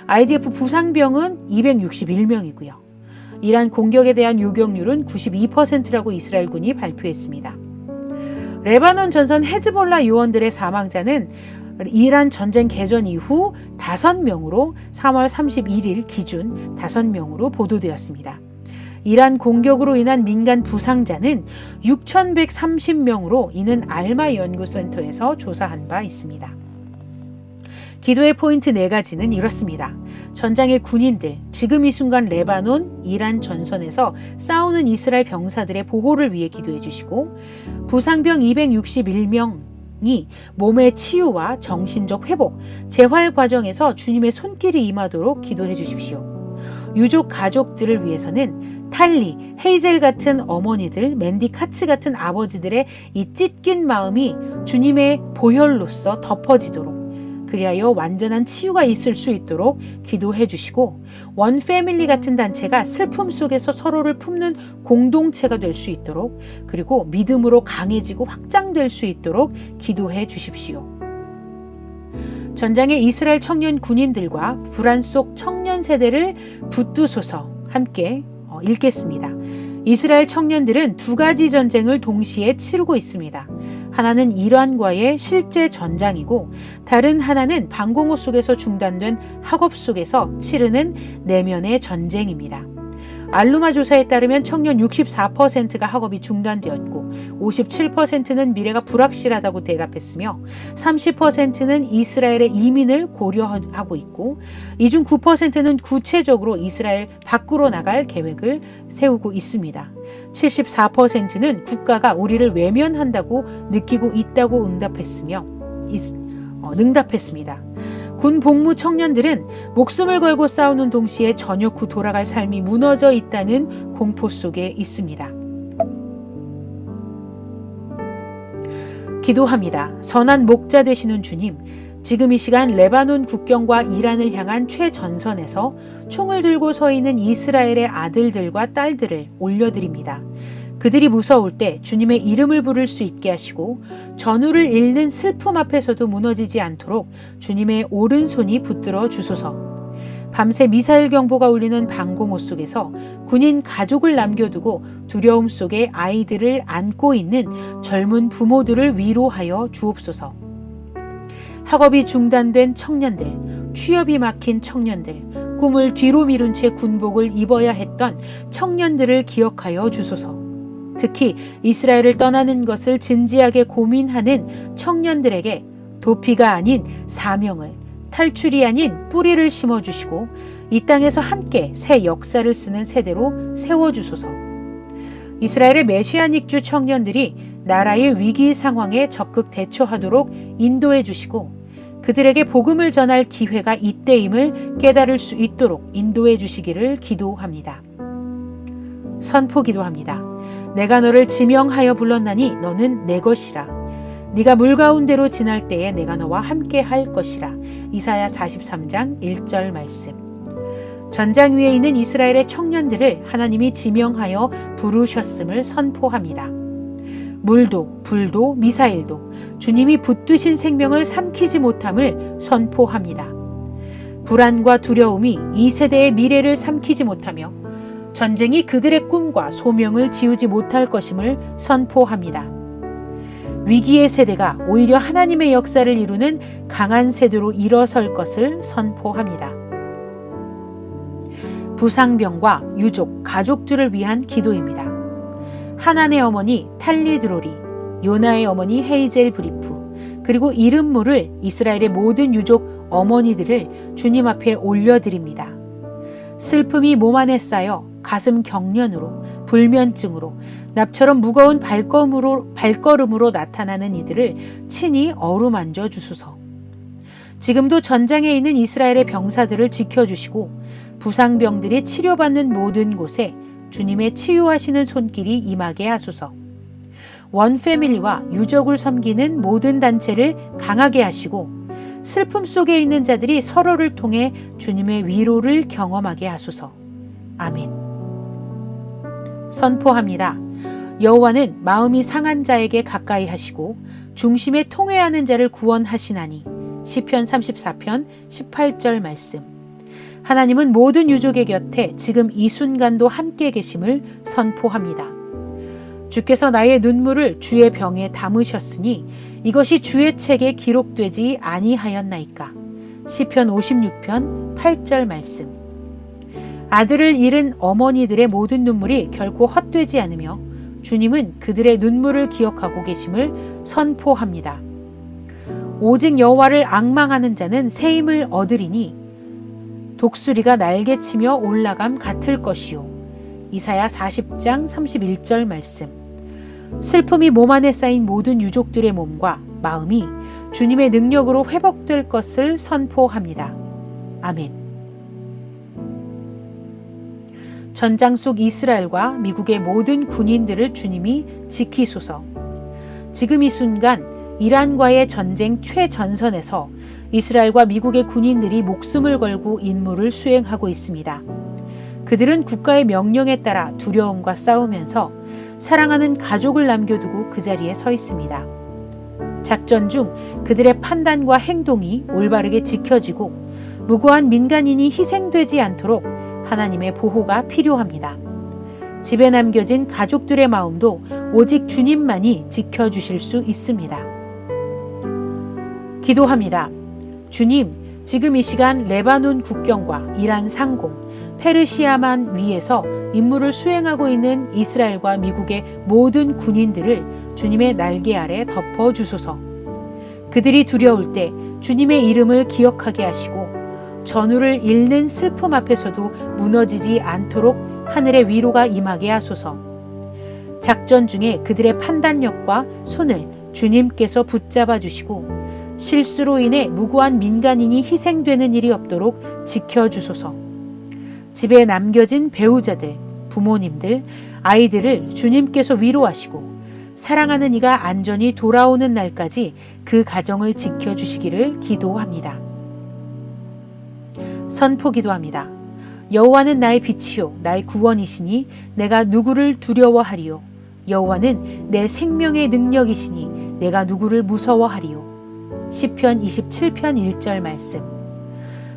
IDF 부상병은 261명이고요. 이란 공격에 대한 요격률은 92%라고 이스라엘군이 발표했습니다. 레바논 전선 헤즈볼라 요원들의 사망자는 이란 전쟁 개전 이후 5명으로 3월 31일 기준 5명으로 보도되었습니다. 이란 공격으로 인한 민간 부상자는 6,130명으로 이는 알마 연구센터에서 조사한 바 있습니다. 기도의 포인트 4가지는 이렇습니다. 전장의 군인들, 지금 이 순간 레바논, 이란 전선에서 싸우는 이스라엘 병사들의 보호를 위해 기도해 주시고, 부상병 261명이 몸의 치유와 정신적 회복, 재활 과정에서 주님의 손길이 임하도록 기도해 주십시오. 유족 가족들을 위해서는 탈리, 헤이젤 같은 어머니들, 맨디 카츠 같은 아버지들의 이 찢긴 마음이 주님의 보혈로서 덮어지도록, 그리하여 완전한 치유가 있을 수 있도록 기도해 주시고, 원 패밀리 같은 단체가 슬픔 속에서 서로를 품는 공동체가 될 수 있도록, 그리고 믿음으로 강해지고 확장될 수 있도록 기도해 주십시오. 전장의 이스라엘 청년 군인들과 불안 속 청년 세대를 붙드소서. 함께 읽겠습니다. 이스라엘 청년들은 2가지 전쟁을 동시에 치르고 있습니다. 하나는 이란과의 실제 전장이고, 다른 하나는 방공호 속에서 중단된 학업 속에서 치르는 내면의 전쟁입니다. 알루마 조사에 따르면 청년 64%가 학업이 중단되었고 57%는 미래가 불확실하다고 대답했으며 30%는 이스라엘의 이민을 고려하고 있고, 이 중 9%는 구체적으로 이스라엘 밖으로 나갈 계획을 세우고 있습니다. 74%는 국가가 우리를 외면한다고 느끼고 있다고 응답했습니다. 군 복무 청년들은 목숨을 걸고 싸우는 동시에 전역 후 돌아갈 삶이 무너져 있다는 공포 속에 있습니다. 기도합니다. 선한 목자 되시는 주님, 지금 이 시간 레바논 국경과 이란을 향한 최전선에서 총을 들고 서 있는 이스라엘의 아들들과 딸들을 올려드립니다. 그들이 무서울 때 주님의 이름을 부를 수 있게 하시고, 전우를 잃는 슬픔 앞에서도 무너지지 않도록 주님의 오른손이 붙들어 주소서. 밤새 미사일 경보가 울리는 방공호 속에서 군인 가족을 남겨두고 두려움 속에 아이들을 안고 있는 젊은 부모들을 위로하여 주옵소서. 학업이 중단된 청년들, 취업이 막힌 청년들, 꿈을 뒤로 미룬 채 군복을 입어야 했던 청년들을 기억하여 주소서. 특히 이스라엘을 떠나는 것을 진지하게 고민하는 청년들에게 도피가 아닌 사명을, 탈출이 아닌 뿌리를 심어주시고 이 땅에서 함께 새 역사를 쓰는 세대로 세워주소서. 이스라엘의 메시아닉주 청년들이 나라의 위기 상황에 적극 대처하도록 인도해 주시고 그들에게 복음을 전할 기회가 이때임을 깨달을 수 있도록 인도해 주시기를 기도합니다. 선포 기도합니다. 내가 너를 지명하여 불렀나니 너는 내 것이라. 네가 물 가운데로 지날 때에 내가 너와 함께 할 것이라. 이사야 43장 1절 말씀. 전장 위에 있는 이스라엘의 청년들을 하나님이 지명하여 부르셨음을 선포합니다. 물도 불도 미사일도 주님이 붙드신 생명을 삼키지 못함을 선포합니다. 불안과 두려움이 이 세대의 미래를 삼키지 못하며 전쟁이 그들의 꿈과 소명을 지우지 못할 것임을 선포합니다. 위기의 세대가 오히려 하나님의 역사를 이루는 강한 세대로 일어설 것을 선포합니다. 부상병과 유족, 가족들을 위한 기도입니다. 하난의 어머니 탈리 드로리, 요나의 어머니 헤이젤 브리프, 그리고 이름모를 이스라엘의 모든 유족 어머니들을 주님 앞에 올려드립니다. 슬픔이 몸 안에 쌓여 가슴 경련으로, 불면증으로, 납처럼 무거운 발걸음으로 나타나는 이들을 친히 어루만져 주소서. 지금도 전장에 있는 이스라엘의 병사들을 지켜주시고 부상병들이 치료받는 모든 곳에 주님의 치유하시는 손길이 임하게 하소서. 원패밀리와 유족을 섬기는 모든 단체를 강하게 하시고 슬픔 속에 있는 자들이 서로를 통해 주님의 위로를 경험하게 하소서. 아멘. 선포합니다. 여호와는 마음이 상한 자에게 가까이 하시고 중심에 통회하는 자를 구원하시나니. 시편 34편 18절 말씀. 하나님은 모든 유족의 곁에 지금 이 순간도 함께 계심을 선포합니다. 주께서 나의 눈물을 주의 병에 담으셨으니 이것이 주의 책에 기록되지 아니하였나이까. 시편 56편 8절 말씀. 아들을 잃은 어머니들의 모든 눈물이 결코 헛되지 않으며 주님은 그들의 눈물을 기억하고 계심을 선포합니다. 오직 여호와를 앙망하는 자는 새 힘을 얻으리니 독수리가 날개치며 올라감 같을 것이요. 이사야 40장 31절 말씀. 슬픔이 몸 안에 쌓인 모든 유족들의 몸과 마음이 주님의 능력으로 회복될 것을 선포합니다. 아멘. 전장 속 이스라엘과 미국의 모든 군인들을 주님이 지키소서. 지금 이 순간 이란과의 전쟁 최전선에서 이스라엘과 미국의 군인들이 목숨을 걸고 임무를 수행하고 있습니다. 그들은 국가의 명령에 따라 두려움과 싸우면서 사랑하는 가족을 남겨두고 그 자리에 서 있습니다. 작전 중 그들의 판단과 행동이 올바르게 지켜지고 무고한 민간인이 희생되지 않도록 하나님의 보호가 필요합니다. 집에 남겨진 가족들의 마음도 오직 주님만이 지켜주실 수 있습니다. 기도합니다. 주님, 지금 이 시간 레바논 국경과 이란 상공, 페르시아만 위에서 임무를 수행하고 있는 이스라엘과 미국의 모든 군인들을 주님의 날개 아래 덮어주소서. 그들이 두려울 때 주님의 이름을 기억하게 하시고 전우를 잃는 슬픔 앞에서도 무너지지 않도록 하늘의 위로가 임하게 하소서. 작전 중에 그들의 판단력과 손을 주님께서 붙잡아 주시고 실수로 인해 무고한 민간인이 희생되는 일이 없도록 지켜주소서. 집에 남겨진 배우자들, 부모님들, 아이들을 주님께서 위로하시고 사랑하는 이가 안전히 돌아오는 날까지 그 가정을 지켜주시기를 기도합니다. 선포 기도합니다. 여호와는 나의 빛이요 나의 구원이시니 내가 누구를 두려워하리요. 여호와는 내 생명의 능력이시니 내가 누구를 무서워하리요. 시편 27편 1절 말씀.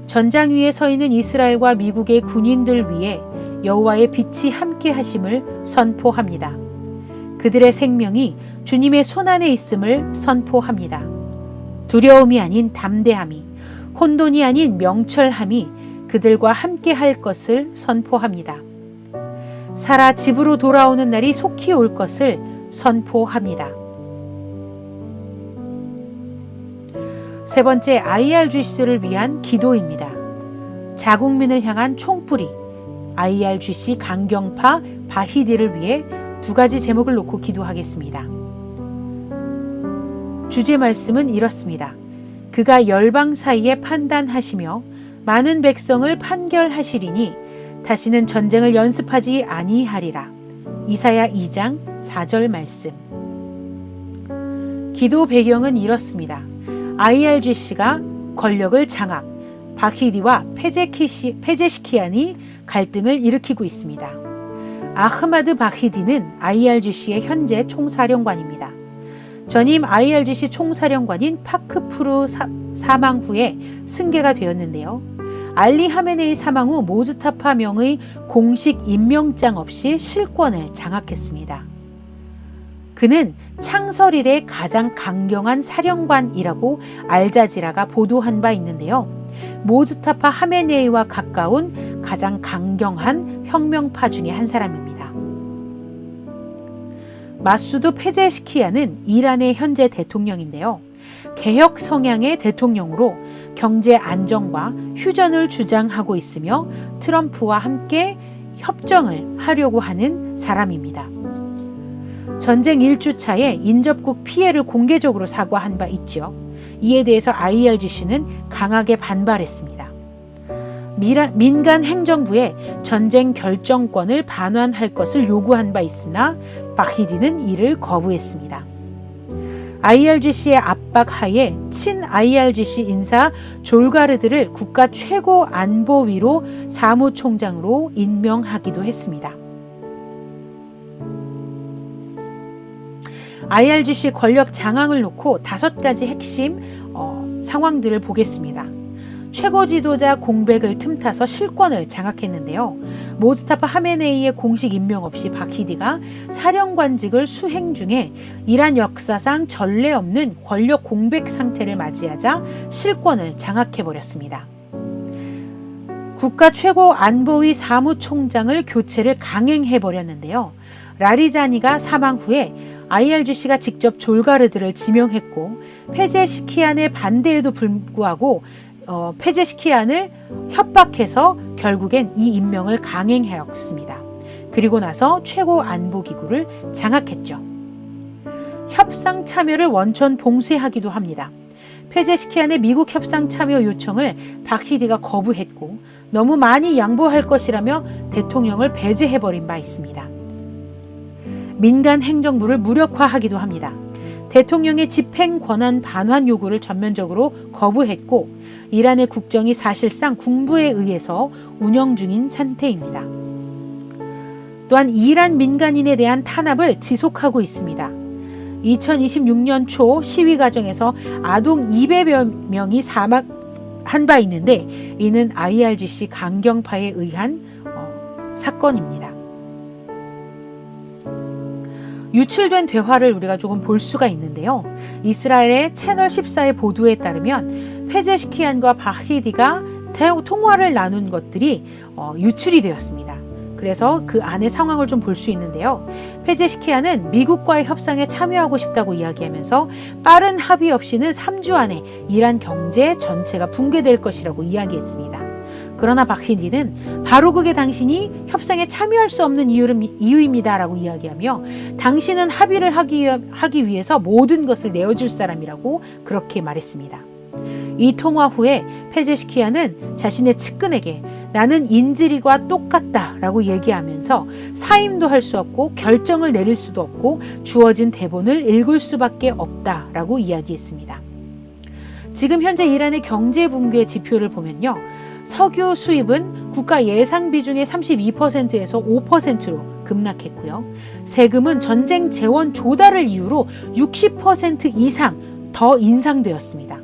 전장 위에 서 있는 이스라엘과 미국의 군인들 위에 여호와의 빛이 함께 하심을 선포합니다. 그들의 생명이 주님의 손안에 있음을 선포합니다. 두려움이 아닌 담대함이, 혼돈이 아닌 명철함이 그들과 함께 할 것을 선포합니다. 살아 집으로 돌아오는 날이 속히 올 것을 선포합니다. 세 번째, IRGC를 위한 기도입니다. 자국민을 향한 총뿌리, IRGC 강경파 바히디를 위해 두 가지 제목을 놓고 기도하겠습니다. 주제 말씀은 이렇습니다. 그가 열방 사이에 판단하시며 많은 백성을 판결하시리니 다시는 전쟁을 연습하지 아니하리라. 이사야 2장 4절 말씀. 기도 배경은 이렇습니다. IRGC가 권력을 장악, 바히디와 페제시키안이 갈등을 일으키고 있습니다. 아흐마드 바히디는 IRGC의 현재 총사령관입니다. 전임 IRGC 총사령관인 파크푸르 사망 후에 승계가 되었는데요. 알리 하메네이 사망 후 모즈타파 명의 공식 임명장 없이 실권을 장악했습니다. 그는 창설 이래 가장 강경한 사령관이라고 알자지라가 보도한 바 있는데요. 모즈타파 하메네이와 가까운 가장 강경한 혁명파 중에 한 사람입니다. 마수드 페제시키안은 이란의 현재 대통령인데요. 개혁 성향의 대통령으로 경제 안정과 휴전을 주장하고 있으며 트럼프와 함께 협정을 하려고 하는 사람입니다. 전쟁 1주차에 인접국 피해를 공개적으로 사과한 바 있죠. 이에 대해서 IRGC는 강하게 반발했습니다. 민간 행정부에 전쟁 결정권을 반환할 것을 요구한 바 있으나 바히디는 이를 거부했습니다. IRGC의 압박 하에 친 IRGC 인사 졸가르드를 국가 최고 안보위로 사무총장으로 임명하기도 했습니다. IRGC 권력 장악을 놓고 5가지 핵심 상황들을 보겠습니다. 최고 지도자 공백을 틈타서 실권을 장악했는데요. 모즈타파 하메네이의 공식 임명 없이 바히디가 사령관직을 수행 중에 이란 역사상 전례 없는 권력 공백 상태를 맞이하자 실권을 장악해버렸습니다. 국가 최고 안보위 사무총장을 교체를 강행해버렸는데요. 라리자니가 사망 후에 IRGC가 직접 졸가르드를 지명했고 페제시키안의 반대에도 불구하고 페제시키안을 협박해서 결국엔 이 임명을 강행하였습니다. 그리고 나서 최고 안보기구를 장악했죠. 협상 참여를 원천 봉쇄하기도 합니다. 페제시키안의 미국 협상 참여 요청을 바히디가 거부했고 너무 많이 양보할 것이라며 대통령을 배제해버린 바 있습니다. 민간 행정부를 무력화하기도 합니다. 대통령의 집행 권한 반환 요구를 전면적으로 거부했고 이란의 국정이 사실상 군부에 의해서 운영 중인 상태입니다. 또한 이란 민간인에 대한 탄압을 지속하고 있습니다. 2026년 초 시위 과정에서 아동 200여 명이 사망한 바 있는데 이는 IRGC 강경파에 의한 사건입니다. 유출된 대화를 우리가 조금 볼 수가 있는데요. 이스라엘의 채널 14의 보도에 따르면 페제시키안과 바히디가 통화를 나눈 것들이 유출이 되었습니다. 그래서 그 안의 상황을 좀 볼 수 있는데요. 페제시키안은 미국과의 협상에 참여하고 싶다고 이야기하면서 빠른 합의 없이는 3주 안에 이란 경제 전체가 붕괴될 것이라고 이야기했습니다. 그러나 바히디는 바로 그게 당신이 협상에 참여할 수 없는 이유입니다라고 이야기하며 당신은 합의를 하기 위해서 모든 것을 내어줄 사람이라고 그렇게 말했습니다. 이 통화 후에 페제시키안은 자신의 측근에게 나는 인질과 똑같다라고 얘기하면서 사임도 할 수 없고 결정을 내릴 수도 없고 주어진 대본을 읽을 수밖에 없다라고 이야기했습니다. 지금 현재 이란의 경제 붕괴 지표를 보면요. 석유 수입은 국가 예상 비중의 32%에서 5%로 급락했고요. 세금은 전쟁 재원 조달을 이유로 60% 이상 더 인상되었습니다.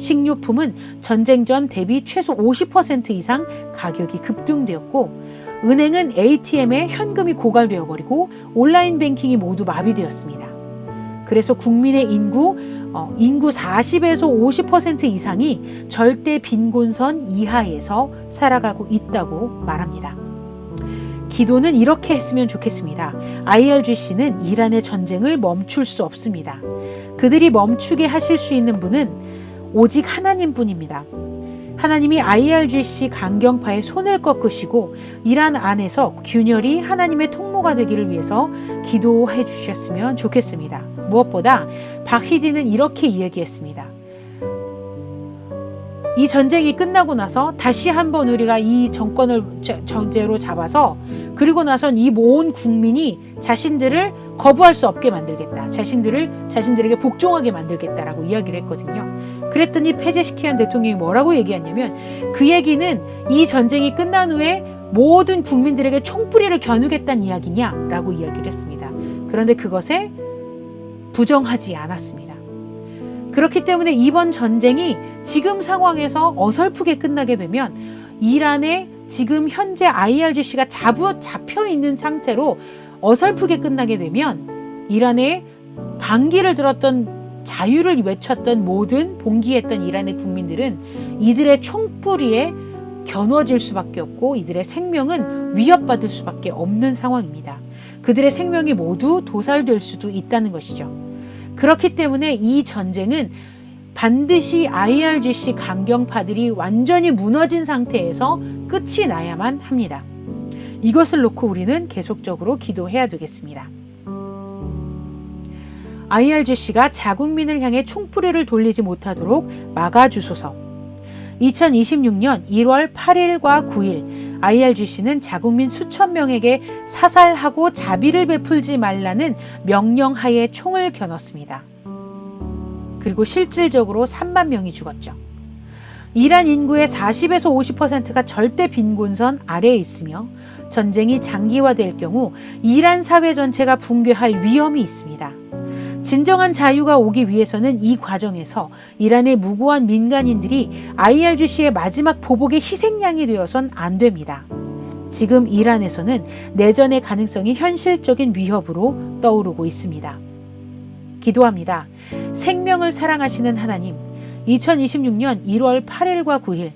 식료품은 전쟁 전 대비 최소 50% 이상 가격이 급등되었고, 은행은 ATM에 현금이 고갈되어 버리고 온라인 뱅킹이 모두 마비되었습니다. 그래서 국민의 인구 40에서 50% 이상이 절대 빈곤선 이하에서 살아가고 있다고 말합니다. 기도는 이렇게 했으면 좋겠습니다. IRGC는 이란의 전쟁을 멈출 수 없습니다. 그들이 멈추게 하실 수 있는 분은 오직 하나님뿐입니다. 하나님이 IRGC 강경파의 손을 꺾으시고 이란 안에서 균열이 하나님의 통로가 되기를 위해서 기도해 주셨으면 좋겠습니다. 무엇보다 바히디는 이렇게 이야기했습니다. 이 전쟁이 끝나고 나서 다시 한번 우리가 이 정권을 전제로 잡아서, 그리고 나선 이 모든 국민이 자신들을 거부할 수 없게 만들겠다. 자신들에게 복종하게 만들겠다라고 이야기를 했거든요. 그랬더니 페제시키안 대통령이 뭐라고 얘기했냐면, 그 얘기는 이 전쟁이 끝난 후에 모든 국민들에게 총뿌리를 겨누겠다는 이야기냐라고 이야기를 했습니다. 그런데 그것에 부정하지 않았습니다. 그렇기 때문에 이번 전쟁이 지금 상황에서 어설프게 끝나게 되면, 이란의 지금 현재 IRGC가 잡혀 있는 상태로 어설프게 끝나게 되면, 이란의 반기를 들었던, 자유를 외쳤던, 모든 봉기했던 이란의 국민들은 이들의 총뿌리에 겨누어질 수밖에 없고 이들의 생명은 위협받을 수밖에 없는 상황입니다. 그들의 생명이 모두 도살될 수도 있다는 것이죠. 그렇기 때문에 이 전쟁은 반드시 IRGC 강경파들이 완전히 무너진 상태에서 끝이 나야만 합니다. 이것을 놓고 우리는 계속적으로 기도해야 되겠습니다. IRGC가 자국민을 향해 총뿌리를 돌리지 못하도록 막아주소서. 2026년 1월 8일과 9일 IRGC는 자국민 수천 명에게 사살하고 자비를 베풀지 말라는 명령하에 총을 겨눴습니다. 그리고 실질적으로 3만 명이 죽었죠. 이란 인구의 40에서 50%가 절대 빈곤선 아래에 있으며 전쟁이 장기화될 경우 이란 사회 전체가 붕괴할 위험이 있습니다. 진정한 자유가 오기 위해서는 이 과정에서 이란의 무고한 민간인들이 IRGC의 마지막 보복의 희생양이 되어선 안 됩니다. 지금 이란에서는 내전의 가능성이 현실적인 위협으로 떠오르고 있습니다. 기도합니다. 생명을 사랑하시는 하나님, 2026년 1월 8일과 9일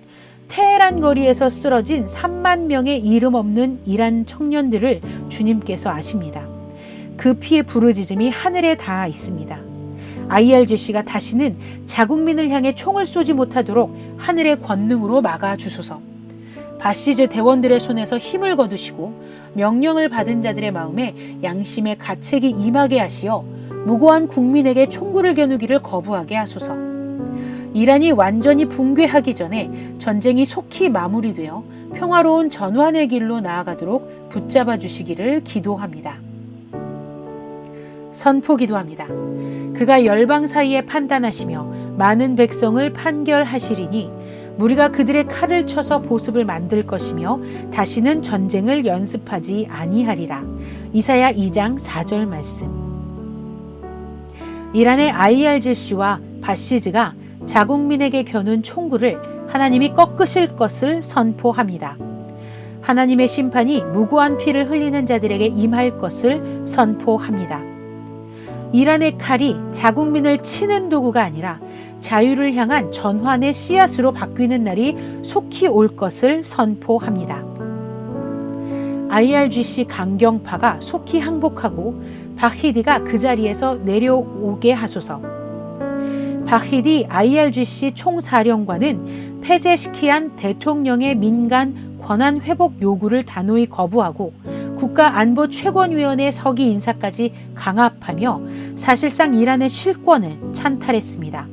테헤란 거리에서 쓰러진 3만 명의 이름 없는 이란 청년들을 주님께서 아십니다. 그 피의 부르짖음이 하늘에 닿아 있습니다. IRGC가 다시는 자국민을 향해 총을 쏘지 못하도록 하늘의 권능으로 막아주소서. 바시즈 대원들의 손에서 힘을 거두시고 명령을 받은 자들의 마음에 양심의 가책이 임하게 하시어 무고한 국민에게 총구를 겨누기를 거부하게 하소서. 이란이 완전히 붕괴하기 전에 전쟁이 속히 마무리되어 평화로운 전환의 길로 나아가도록 붙잡아 주시기를 기도합니다. 선포 기도합니다. 그가 열방 사이에 판단하시며 많은 백성을 판결하시리니 무리가 그들의 칼을 쳐서 보습을 만들 것이며 다시는 전쟁을 연습하지 아니하리라. 이사야 2장 4절 말씀. 이란의 IRGC와 바시즈가 자국민에게 겨눈 총구를 하나님이 꺾으실 것을 선포합니다. 하나님의 심판이 무고한 피를 흘리는 자들에게 임할 것을 선포합니다. 이란의 칼이 자국민을 치는 도구가 아니라 자유를 향한 전환의 씨앗으로 바뀌는 날이 속히 올 것을 선포합니다. IRGC 강경파가 속히 항복하고 바히디가 그 자리에서 내려오게 하소서. 바히디 IRGC 총사령관은 페제시키안 대통령의 민간 권한 회복 요구를 단호히 거부하고 국가안보 최고위원회 서기 인사까지 강압하며 사실상 이란의 실권을 찬탈했습니다.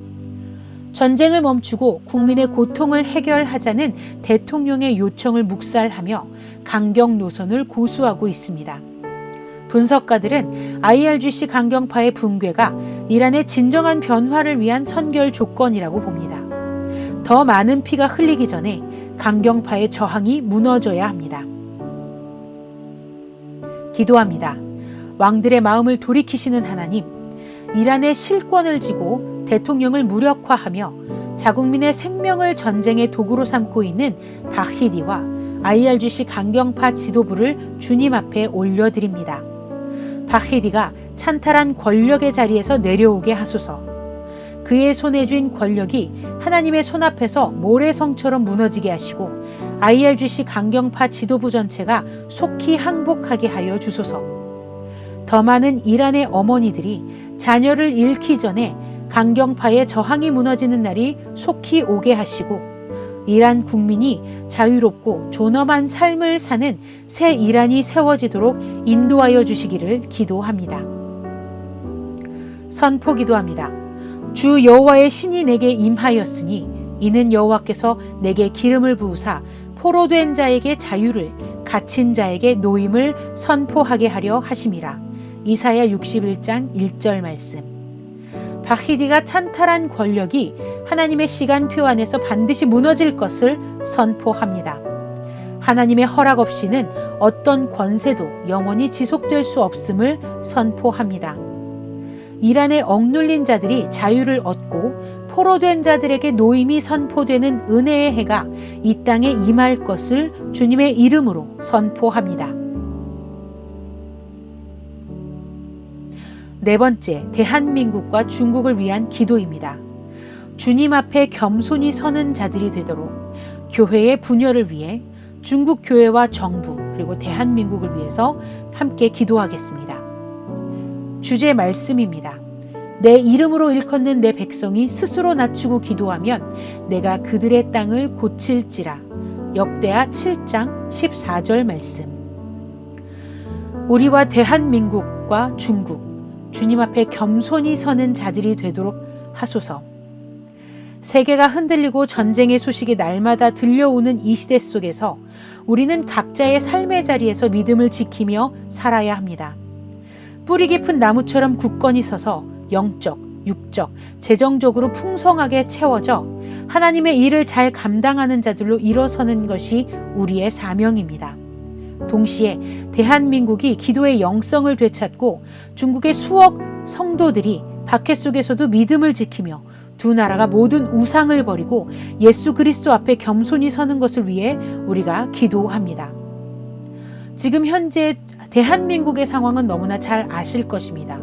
전쟁을 멈추고 국민의 고통을 해결하자는 대통령의 요청을 묵살하며 강경 노선을 고수하고 있습니다. 분석가들은 IRGC 강경파의 붕괴가 이란의 진정한 변화를 위한 선결 조건이라고 봅니다. 더 많은 피가 흘리기 전에 강경파의 저항이 무너져야 합니다. 기도합니다. 왕들의 마음을 돌이키시는 하나님, 이란의 실권을 쥐고 대통령을 무력화하며 자국민의 생명을 전쟁의 도구로 삼고 있는 바히디와 IRGC 강경파 지도부를 주님 앞에 올려드립니다. 바히디가 찬탈한 권력의 자리에서 내려오게 하소서. 그의 손에 쥔 권력이 하나님의 손 앞에서 모래성처럼 무너지게 하시고 IRGC 강경파 지도부 전체가 속히 항복하게 하여 주소서. 더 많은 이란의 어머니들이 자녀를 잃기 전에 강경파의 저항이 무너지는 날이 속히 오게 하시고 이란 국민이 자유롭고 존엄한 삶을 사는 새 이란이 세워지도록 인도하여 주시기를 기도합니다. 선포 기도합니다. 주 여호와의 신이 내게 임하였으니 이는 여호와께서 내게 기름을 부으사 포로된 자에게 자유를 갇힌 자에게 노임을 선포하게 하려 하심이라. 이사야 61장 1절 말씀. 바히디가 찬탈한 권력이 하나님의 시간표 안에서 반드시 무너질 것을 선포합니다. 하나님의 허락 없이는 어떤 권세도 영원히 지속될 수 없음을 선포합니다. 이란의 억눌린 자들이 자유를 얻고 포로된 자들에게 노임이 선포되는 은혜의 해가 이 땅에 임할 것을 주님의 이름으로 선포합니다. 네 번째, 대한민국과 중국을 위한 기도입니다. 주님 앞에 겸손히 서는 자들이 되도록 교회의 분열을 위해 중국 교회와 정부 그리고 대한민국을 위해서 함께 기도하겠습니다. 주제 말씀입니다. 내 이름으로 일컫는 내 백성이 스스로 낮추고 기도하면 내가 그들의 땅을 고칠지라. 역대하 7장 14절 말씀. 우리와 대한민국과 중국, 주님 앞에 겸손히 서는 자들이 되도록 하소서. 세계가 흔들리고 전쟁의 소식이 날마다 들려오는 이 시대 속에서 우리는 각자의 삶의 자리에서 믿음을 지키며 살아야 합니다. 뿌리 깊은 나무처럼 굳건히 서서 영적, 육적, 재정적으로 풍성하게 채워져 하나님의 일을 잘 감당하는 자들로 일어서는 것이 우리의 사명입니다. 동시에 대한민국이 기도의 영성을 되찾고 중국의 수억 성도들이 박해 속에서도 믿음을 지키며 두 나라가 모든 우상을 버리고 예수 그리스도 앞에 겸손히 서는 것을 위해 우리가 기도합니다. 지금 현재 대한민국의 상황은 너무나 잘 아실 것입니다.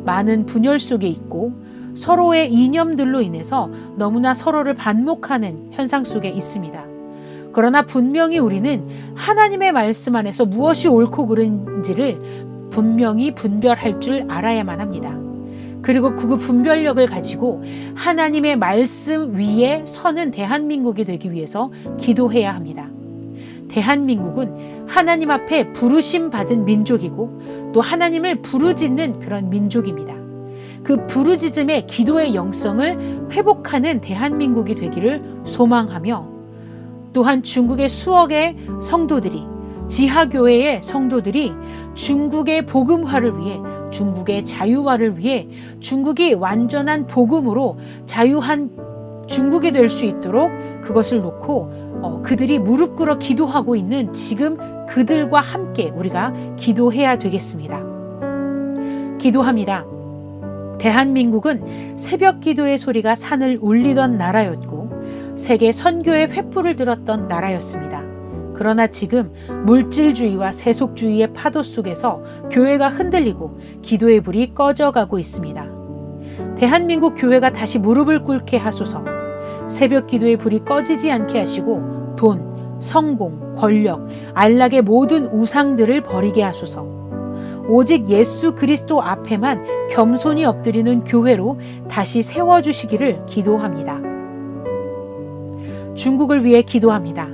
많은 분열 속에 있고 서로의 이념들로 인해서 너무나 서로를 반목하는 현상 속에 있습니다. 그러나 분명히 우리는 하나님의 말씀 안에서 무엇이 옳고 그른지를 분명히 분별할 줄 알아야만 합니다. 그리고 그 분별력을 가지고 하나님의 말씀 위에 서는 대한민국이 되기 위해서 기도해야 합니다. 대한민국은 하나님 앞에 부르심 받은 민족이고 또 하나님을 부르짖는 그런 민족입니다. 그 부르짖음의 기도의 영성을 회복하는 대한민국이 되기를 소망하며 또한 중국의 수억의 성도들이 지하교회의 성도들이 중국의 복음화를 위해 중국의 자유화를 위해 중국이 완전한 복음으로 자유한 중국이 될 수 있도록 그것을 놓고 그들이 무릎 꿇어 기도하고 있는 지금 그들과 함께 우리가 기도해야 되겠습니다. 기도합니다. 대한민국은 새벽 기도의 소리가 산을 울리던 나라였고 세계 선교의 횃불을 들었던 나라였습니다. 그러나 지금 물질주의와 세속주의의 파도 속에서 교회가 흔들리고 기도의 불이 꺼져가고 있습니다. 대한민국 교회가 다시 무릎을 꿇게 하소서. 새벽 기도의 불이 꺼지지 않게 하시고 돈, 성공, 권력, 안락의 모든 우상들을 버리게 하소서. 오직 예수 그리스도 앞에만 겸손히 엎드리는 교회로 다시 세워주시기를 기도합니다. 중국을 위해 기도합니다.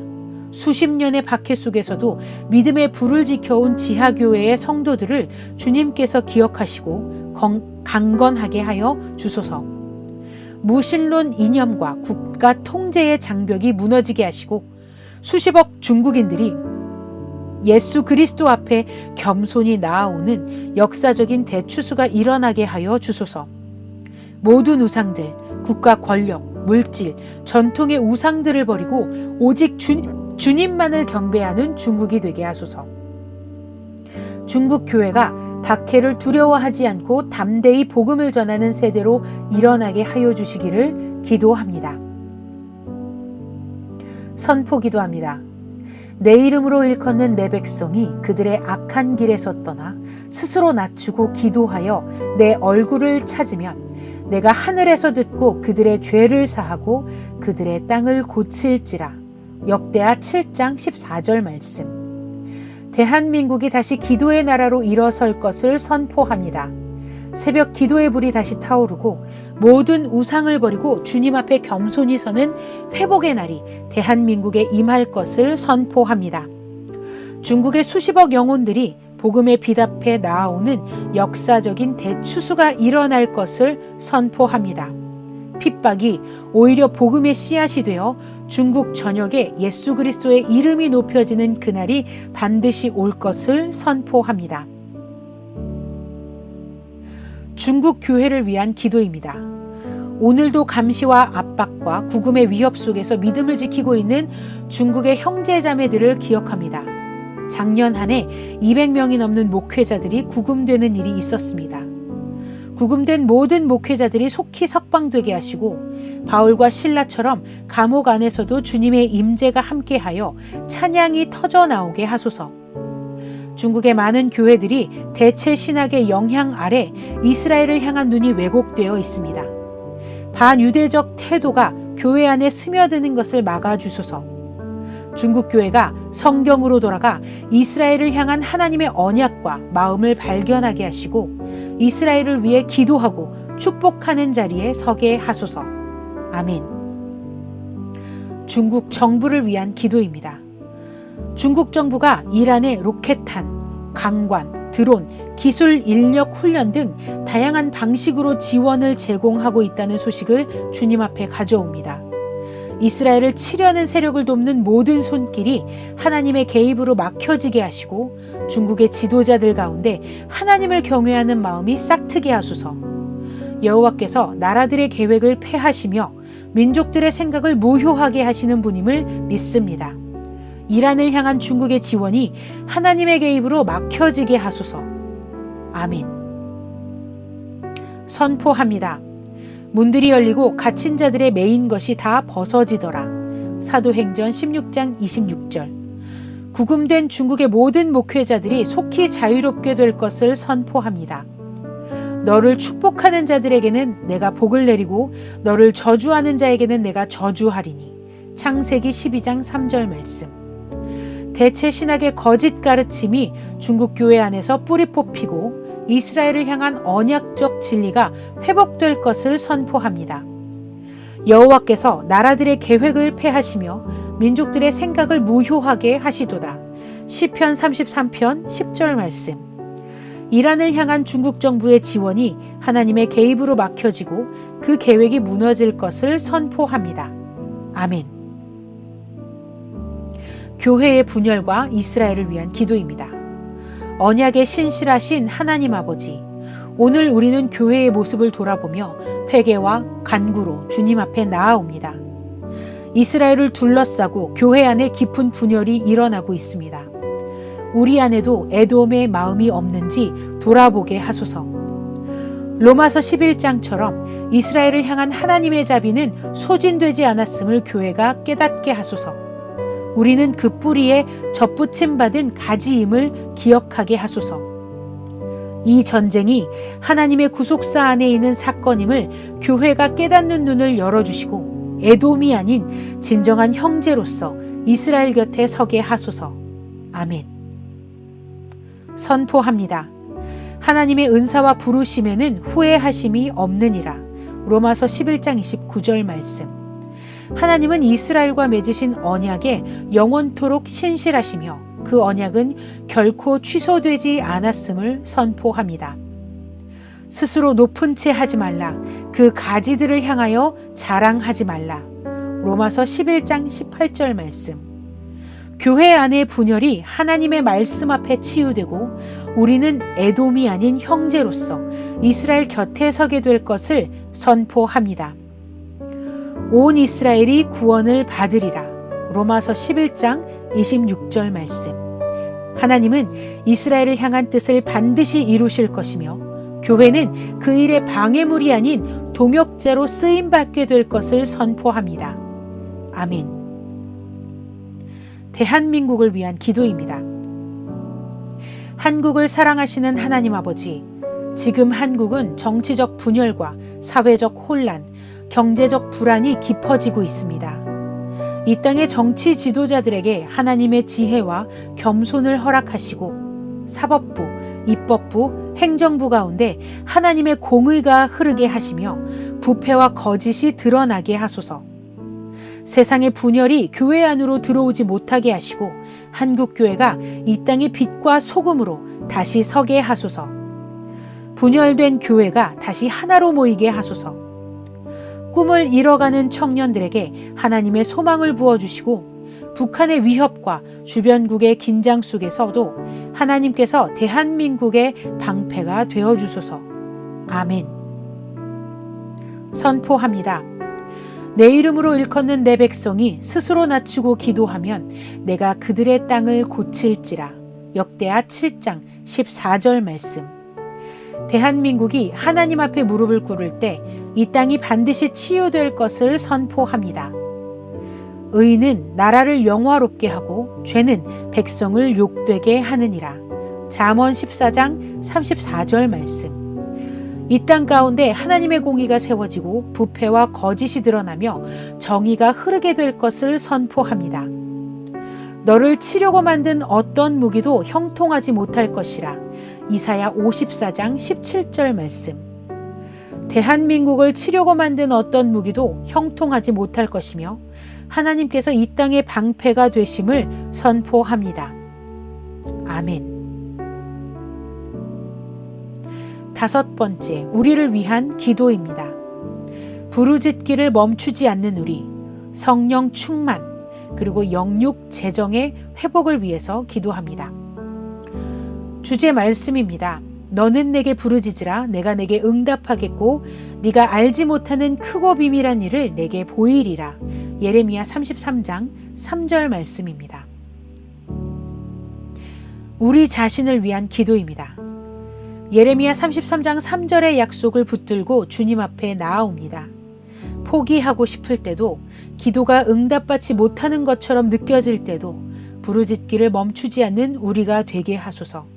수십 년의 박해 속에서도 믿음의 불을 지켜온 지하교회의 성도들을 주님께서 기억하시고 강건하게 하여 주소서. 무신론 이념과 국가 통제의 장벽이 무너지게 하시고 수십억 중국인들이 예수 그리스도 앞에 겸손히 나아오는 역사적인 대추수가 일어나게 하여 주소서. 모든 우상들, 국가 권력, 물질, 전통의 우상들을 버리고 오직 주님만을 경배하는 중국이 되게 하소서. 중국 교회가 박해를 두려워하지 않고 담대히 복음을 전하는 세대로 일어나게 하여 주시기를 기도합니다. 선포기도 합니다. 내 이름으로 일컫는 내 백성이 그들의 악한 길에서 떠나 스스로 낮추고 기도하여 내 얼굴을 찾으면 내가 하늘에서 듣고 그들의 죄를 사하고 그들의 땅을 고칠지라. 역대하 7장 14절 말씀. 대한민국이 다시 기도의 나라로 일어설 것을 선포합니다. 새벽 기도의 불이 다시 타오르고 모든 우상을 버리고 주님 앞에 겸손히 서는 회복의 날이 대한민국에 임할 것을 선포합니다. 중국의 수십억 영혼들이 복음의 빛 앞에 나아오는 역사적인 대추수가 일어날 것을 선포합니다. 핍박이 오히려 복음의 씨앗이 되어 중국 전역에 예수 그리스도의 이름이 높여지는 그날이 반드시 올 것을 선포합니다. 중국 교회를 위한 기도입니다. 오늘도 감시와 압박과 구금의 위협 속에서 믿음을 지키고 있는 중국의 형제자매들을 기억합니다. 작년 한 해 200명이 넘는 목회자들이 구금되는 일이 있었습니다. 구금된 모든 목회자들이 속히 석방되게 하시고 바울과 실라처럼 감옥 안에서도 주님의 임재가 함께하여 찬양이 터져나오게 하소서. 중국의 많은 교회들이 대체 신학의 영향 아래 이스라엘을 향한 눈이 왜곡되어 있습니다. 반유대적 태도가 교회 안에 스며드는 것을 막아주소서. 중국 교회가 성경으로 돌아가 이스라엘을 향한 하나님의 언약과 마음을 발견하게 하시고 이스라엘을 위해 기도하고 축복하는 자리에 서게 하소서. 아멘. 중국 정부를 위한 기도입니다. 중국 정부가 이란의 로켓탄, 강관, 드론, 기술 인력 훈련 등 다양한 방식으로 지원을 제공하고 있다는 소식을 주님 앞에 가져옵니다. 이스라엘을 치려는 세력을 돕는 모든 손길이 하나님의 개입으로 막혀지게 하시고 중국의 지도자들 가운데 하나님을 경외하는 마음이 싹트게 하소서. 여호와께서 나라들의 계획을 폐하시며 민족들의 생각을 무효하게 하시는 분임을 믿습니다. 이란을 향한 중국의 지원이 하나님의 개입으로 막혀지게 하소서. 아멘. 선포합니다. 문들이 열리고 갇힌 자들의 메인 것이 다 벗어지더라. 사도행전 16장 26절. 구금된 중국의 모든 목회자들이 속히 자유롭게 될 것을 선포합니다. 너를 축복하는 자들에게는 내가 복을 내리고 너를 저주하는 자에게는 내가 저주하리니. 창세기 12장 3절 말씀. 대체 신학의 거짓 가르침이 중국 교회 안에서 뿌리 뽑히고 이스라엘을 향한 언약적 진리가 회복될 것을 선포합니다. 여호와께서 나라들의 계획을 폐하시며 민족들의 생각을 무효하게 하시도다. 시편 33편 10절 말씀. 이란을 향한 중국 정부의 지원이 하나님의 개입으로 막혀지고 그 계획이 무너질 것을 선포합니다. 아멘. 교회의 분열과 이스라엘을 위한 기도입니다. 언약에 신실하신 하나님 아버지, 오늘 우리는 교회의 모습을 돌아보며 회개와 간구로 주님 앞에 나아옵니다. 이스라엘을 둘러싸고 교회 안에 깊은 분열이 일어나고 있습니다. 우리 안에도 에돔의 마음이 없는지 돌아보게 하소서. 로마서 11장처럼 이스라엘을 향한 하나님의 자비는 소진되지 않았음을 교회가 깨닫게 하소서. 우리는 그 뿌리에 접붙임 받은 가지임을 기억하게 하소서. 이 전쟁이 하나님의 구속사 안에 있는 사건임을 교회가 깨닫는 눈을 열어주시고 에돔이 아닌 진정한 형제로서 이스라엘 곁에 서게 하소서. 아멘. 선포합니다. 하나님의 은사와 부르심에는 후회하심이 없느니라. 로마서 11장 29절 말씀. 하나님은 이스라엘과 맺으신 언약에 영원토록 신실하시며 그 언약은 결코 취소되지 않았음을 선포합니다. 스스로 높은 채 하지 말라. 그 가지들을 향하여 자랑하지 말라. 로마서 11장 18절 말씀. 교회 안의 분열이 하나님의 말씀 앞에 치유되고 우리는 에돔이 아닌 형제로서 이스라엘 곁에 서게 될 것을 선포합니다. 온 이스라엘이 구원을 받으리라. 로마서 11장 26절 말씀. 하나님은 이스라엘을 향한 뜻을 반드시 이루실 것이며 교회는 그 일의 방해물이 아닌 동역자로 쓰임받게 될 것을 선포합니다. 아멘. 대한민국을 위한 기도입니다. 한국을 사랑하시는 하나님 아버지, 지금 한국은 정치적 분열과 사회적 혼란, 경제적 불안이 깊어지고 있습니다. 이 땅의 정치 지도자들에게 하나님의 지혜와 겸손을 허락하시고 사법부, 입법부, 행정부 가운데 하나님의 공의가 흐르게 하시며 부패와 거짓이 드러나게 하소서. 세상의 분열이 교회 안으로 들어오지 못하게 하시고 한국교회가 이 땅의 빛과 소금으로 다시 서게 하소서. 분열된 교회가 다시 하나로 모이게 하소서. 꿈을 잃어가는 청년들에게 하나님의 소망을 부어주시고 북한의 위협과 주변국의 긴장 속에서도 하나님께서 대한민국의 방패가 되어주소서. 아멘. 선포합니다. 내 이름으로 일컫는 내 백성이 스스로 낮추고 기도하면 내가 그들의 땅을 고칠지라. 역대하 7장 14절 말씀. 대한민국이 하나님 앞에 무릎을 꿇을 때 이 땅이 반드시 치유될 것을 선포합니다. 의는 나라를 영화롭게 하고 죄는 백성을 욕되게 하느니라. 잠언 14장 34절 말씀. 이 땅 가운데 하나님의 공의가 세워지고 부패와 거짓이 드러나며 정의가 흐르게 될 것을 선포합니다. 너를 치려고 만든 어떤 무기도 형통하지 못할 것이라. 이사야 54장 17절 말씀. 대한민국을 치려고 만든 어떤 무기도 형통하지 못할 것이며 하나님께서 이 땅의 방패가 되심을 선포합니다. 아멘. 5번째, 우리를 위한 기도입니다. 부르짖기를 멈추지 않는 우리, 성령 충만, 그리고 영육 재정의 회복을 위해서 기도합니다. 주제 말씀입니다. 너는 내게 부르짖으라. 내가 내게 응답하겠고 네가 알지 못하는 크고 비밀한 일을 내게 보이리라. 예레미야 33장 3절 말씀입니다. 우리 자신을 위한 기도입니다. 예레미야 33장 3절의 약속을 붙들고 주님 앞에 나아옵니다. 포기하고 싶을 때도, 기도가 응답받지 못하는 것처럼 느껴질 때도 부르짖기를 멈추지 않는 우리가 되게 하소서.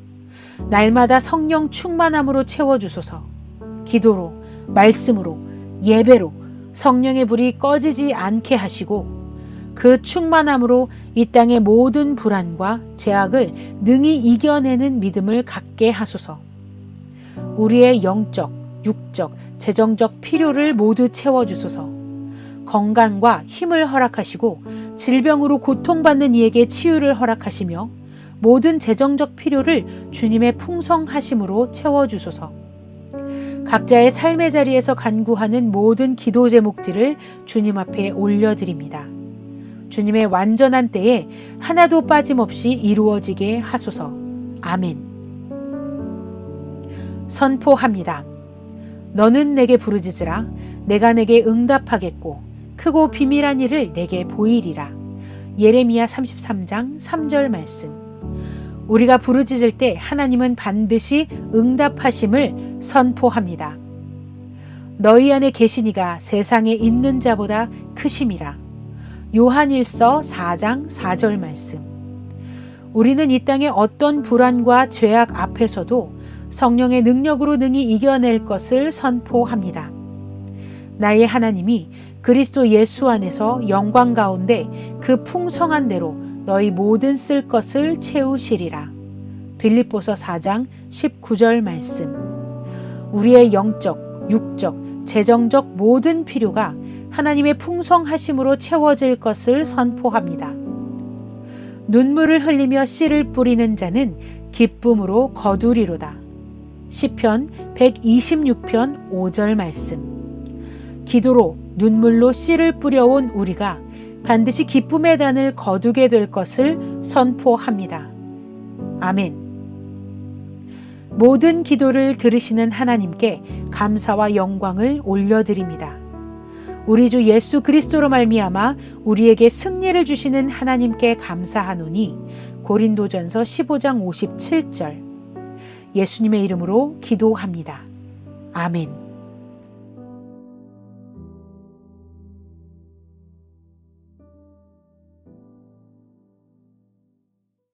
날마다 성령 충만함으로 채워주소서. 기도로, 말씀으로, 예배로 성령의 불이 꺼지지 않게 하시고 그 충만함으로 이 땅의 모든 불안과 죄악을 능히 이겨내는 믿음을 갖게 하소서. 우리의 영적, 육적, 재정적 필요를 모두 채워주소서. 건강과 힘을 허락하시고 질병으로 고통받는 이에게 치유를 허락하시며 모든 재정적 필요를 주님의 풍성하심으로 채워주소서. 각자의 삶의 자리에서 간구하는 모든 기도 제목들을 주님 앞에 올려드립니다. 주님의 완전한 때에 하나도 빠짐없이 이루어지게 하소서. 아멘. 선포합니다. 너는 내게 부르짖으라. 내가 내게 응답하겠고 크고 비밀한 일을 내게 보이리라. 예레미야 33장 3절 말씀. 우리가 부르짖을 때 하나님은 반드시 응답하심을 선포합니다. 너희 안에 계시니가 세상에 있는 자보다 크심이라. 요한일서 4장 4절 말씀. 우리는 이 땅의 어떤 불안과 죄악 앞에서도 성령의 능력으로 능히 이겨낼 것을 선포합니다. 나의 하나님이 그리스도 예수 안에서 영광 가운데 그 풍성한 대로 너희 모든 쓸 것을 채우시리라. 빌립보서 4장 19절 말씀. 우리의 영적, 육적, 재정적 모든 필요가 하나님의 풍성하심으로 채워질 것을 선포합니다. 눈물을 흘리며 씨를 뿌리는 자는 기쁨으로 거두리로다. 시편 126편 5절 말씀. 기도로 눈물로 씨를 뿌려온 우리가 반드시 기쁨의 단을 거두게 될 것을 선포합니다. 아멘. 모든 기도를 들으시는 하나님께 감사와 영광을 올려드립니다. 우리 주 예수 그리스도로 말미암아 우리에게 승리를 주시는 하나님께 감사하노니 고린도전서 15장 57절. 예수님의 이름으로 기도합니다. 아멘.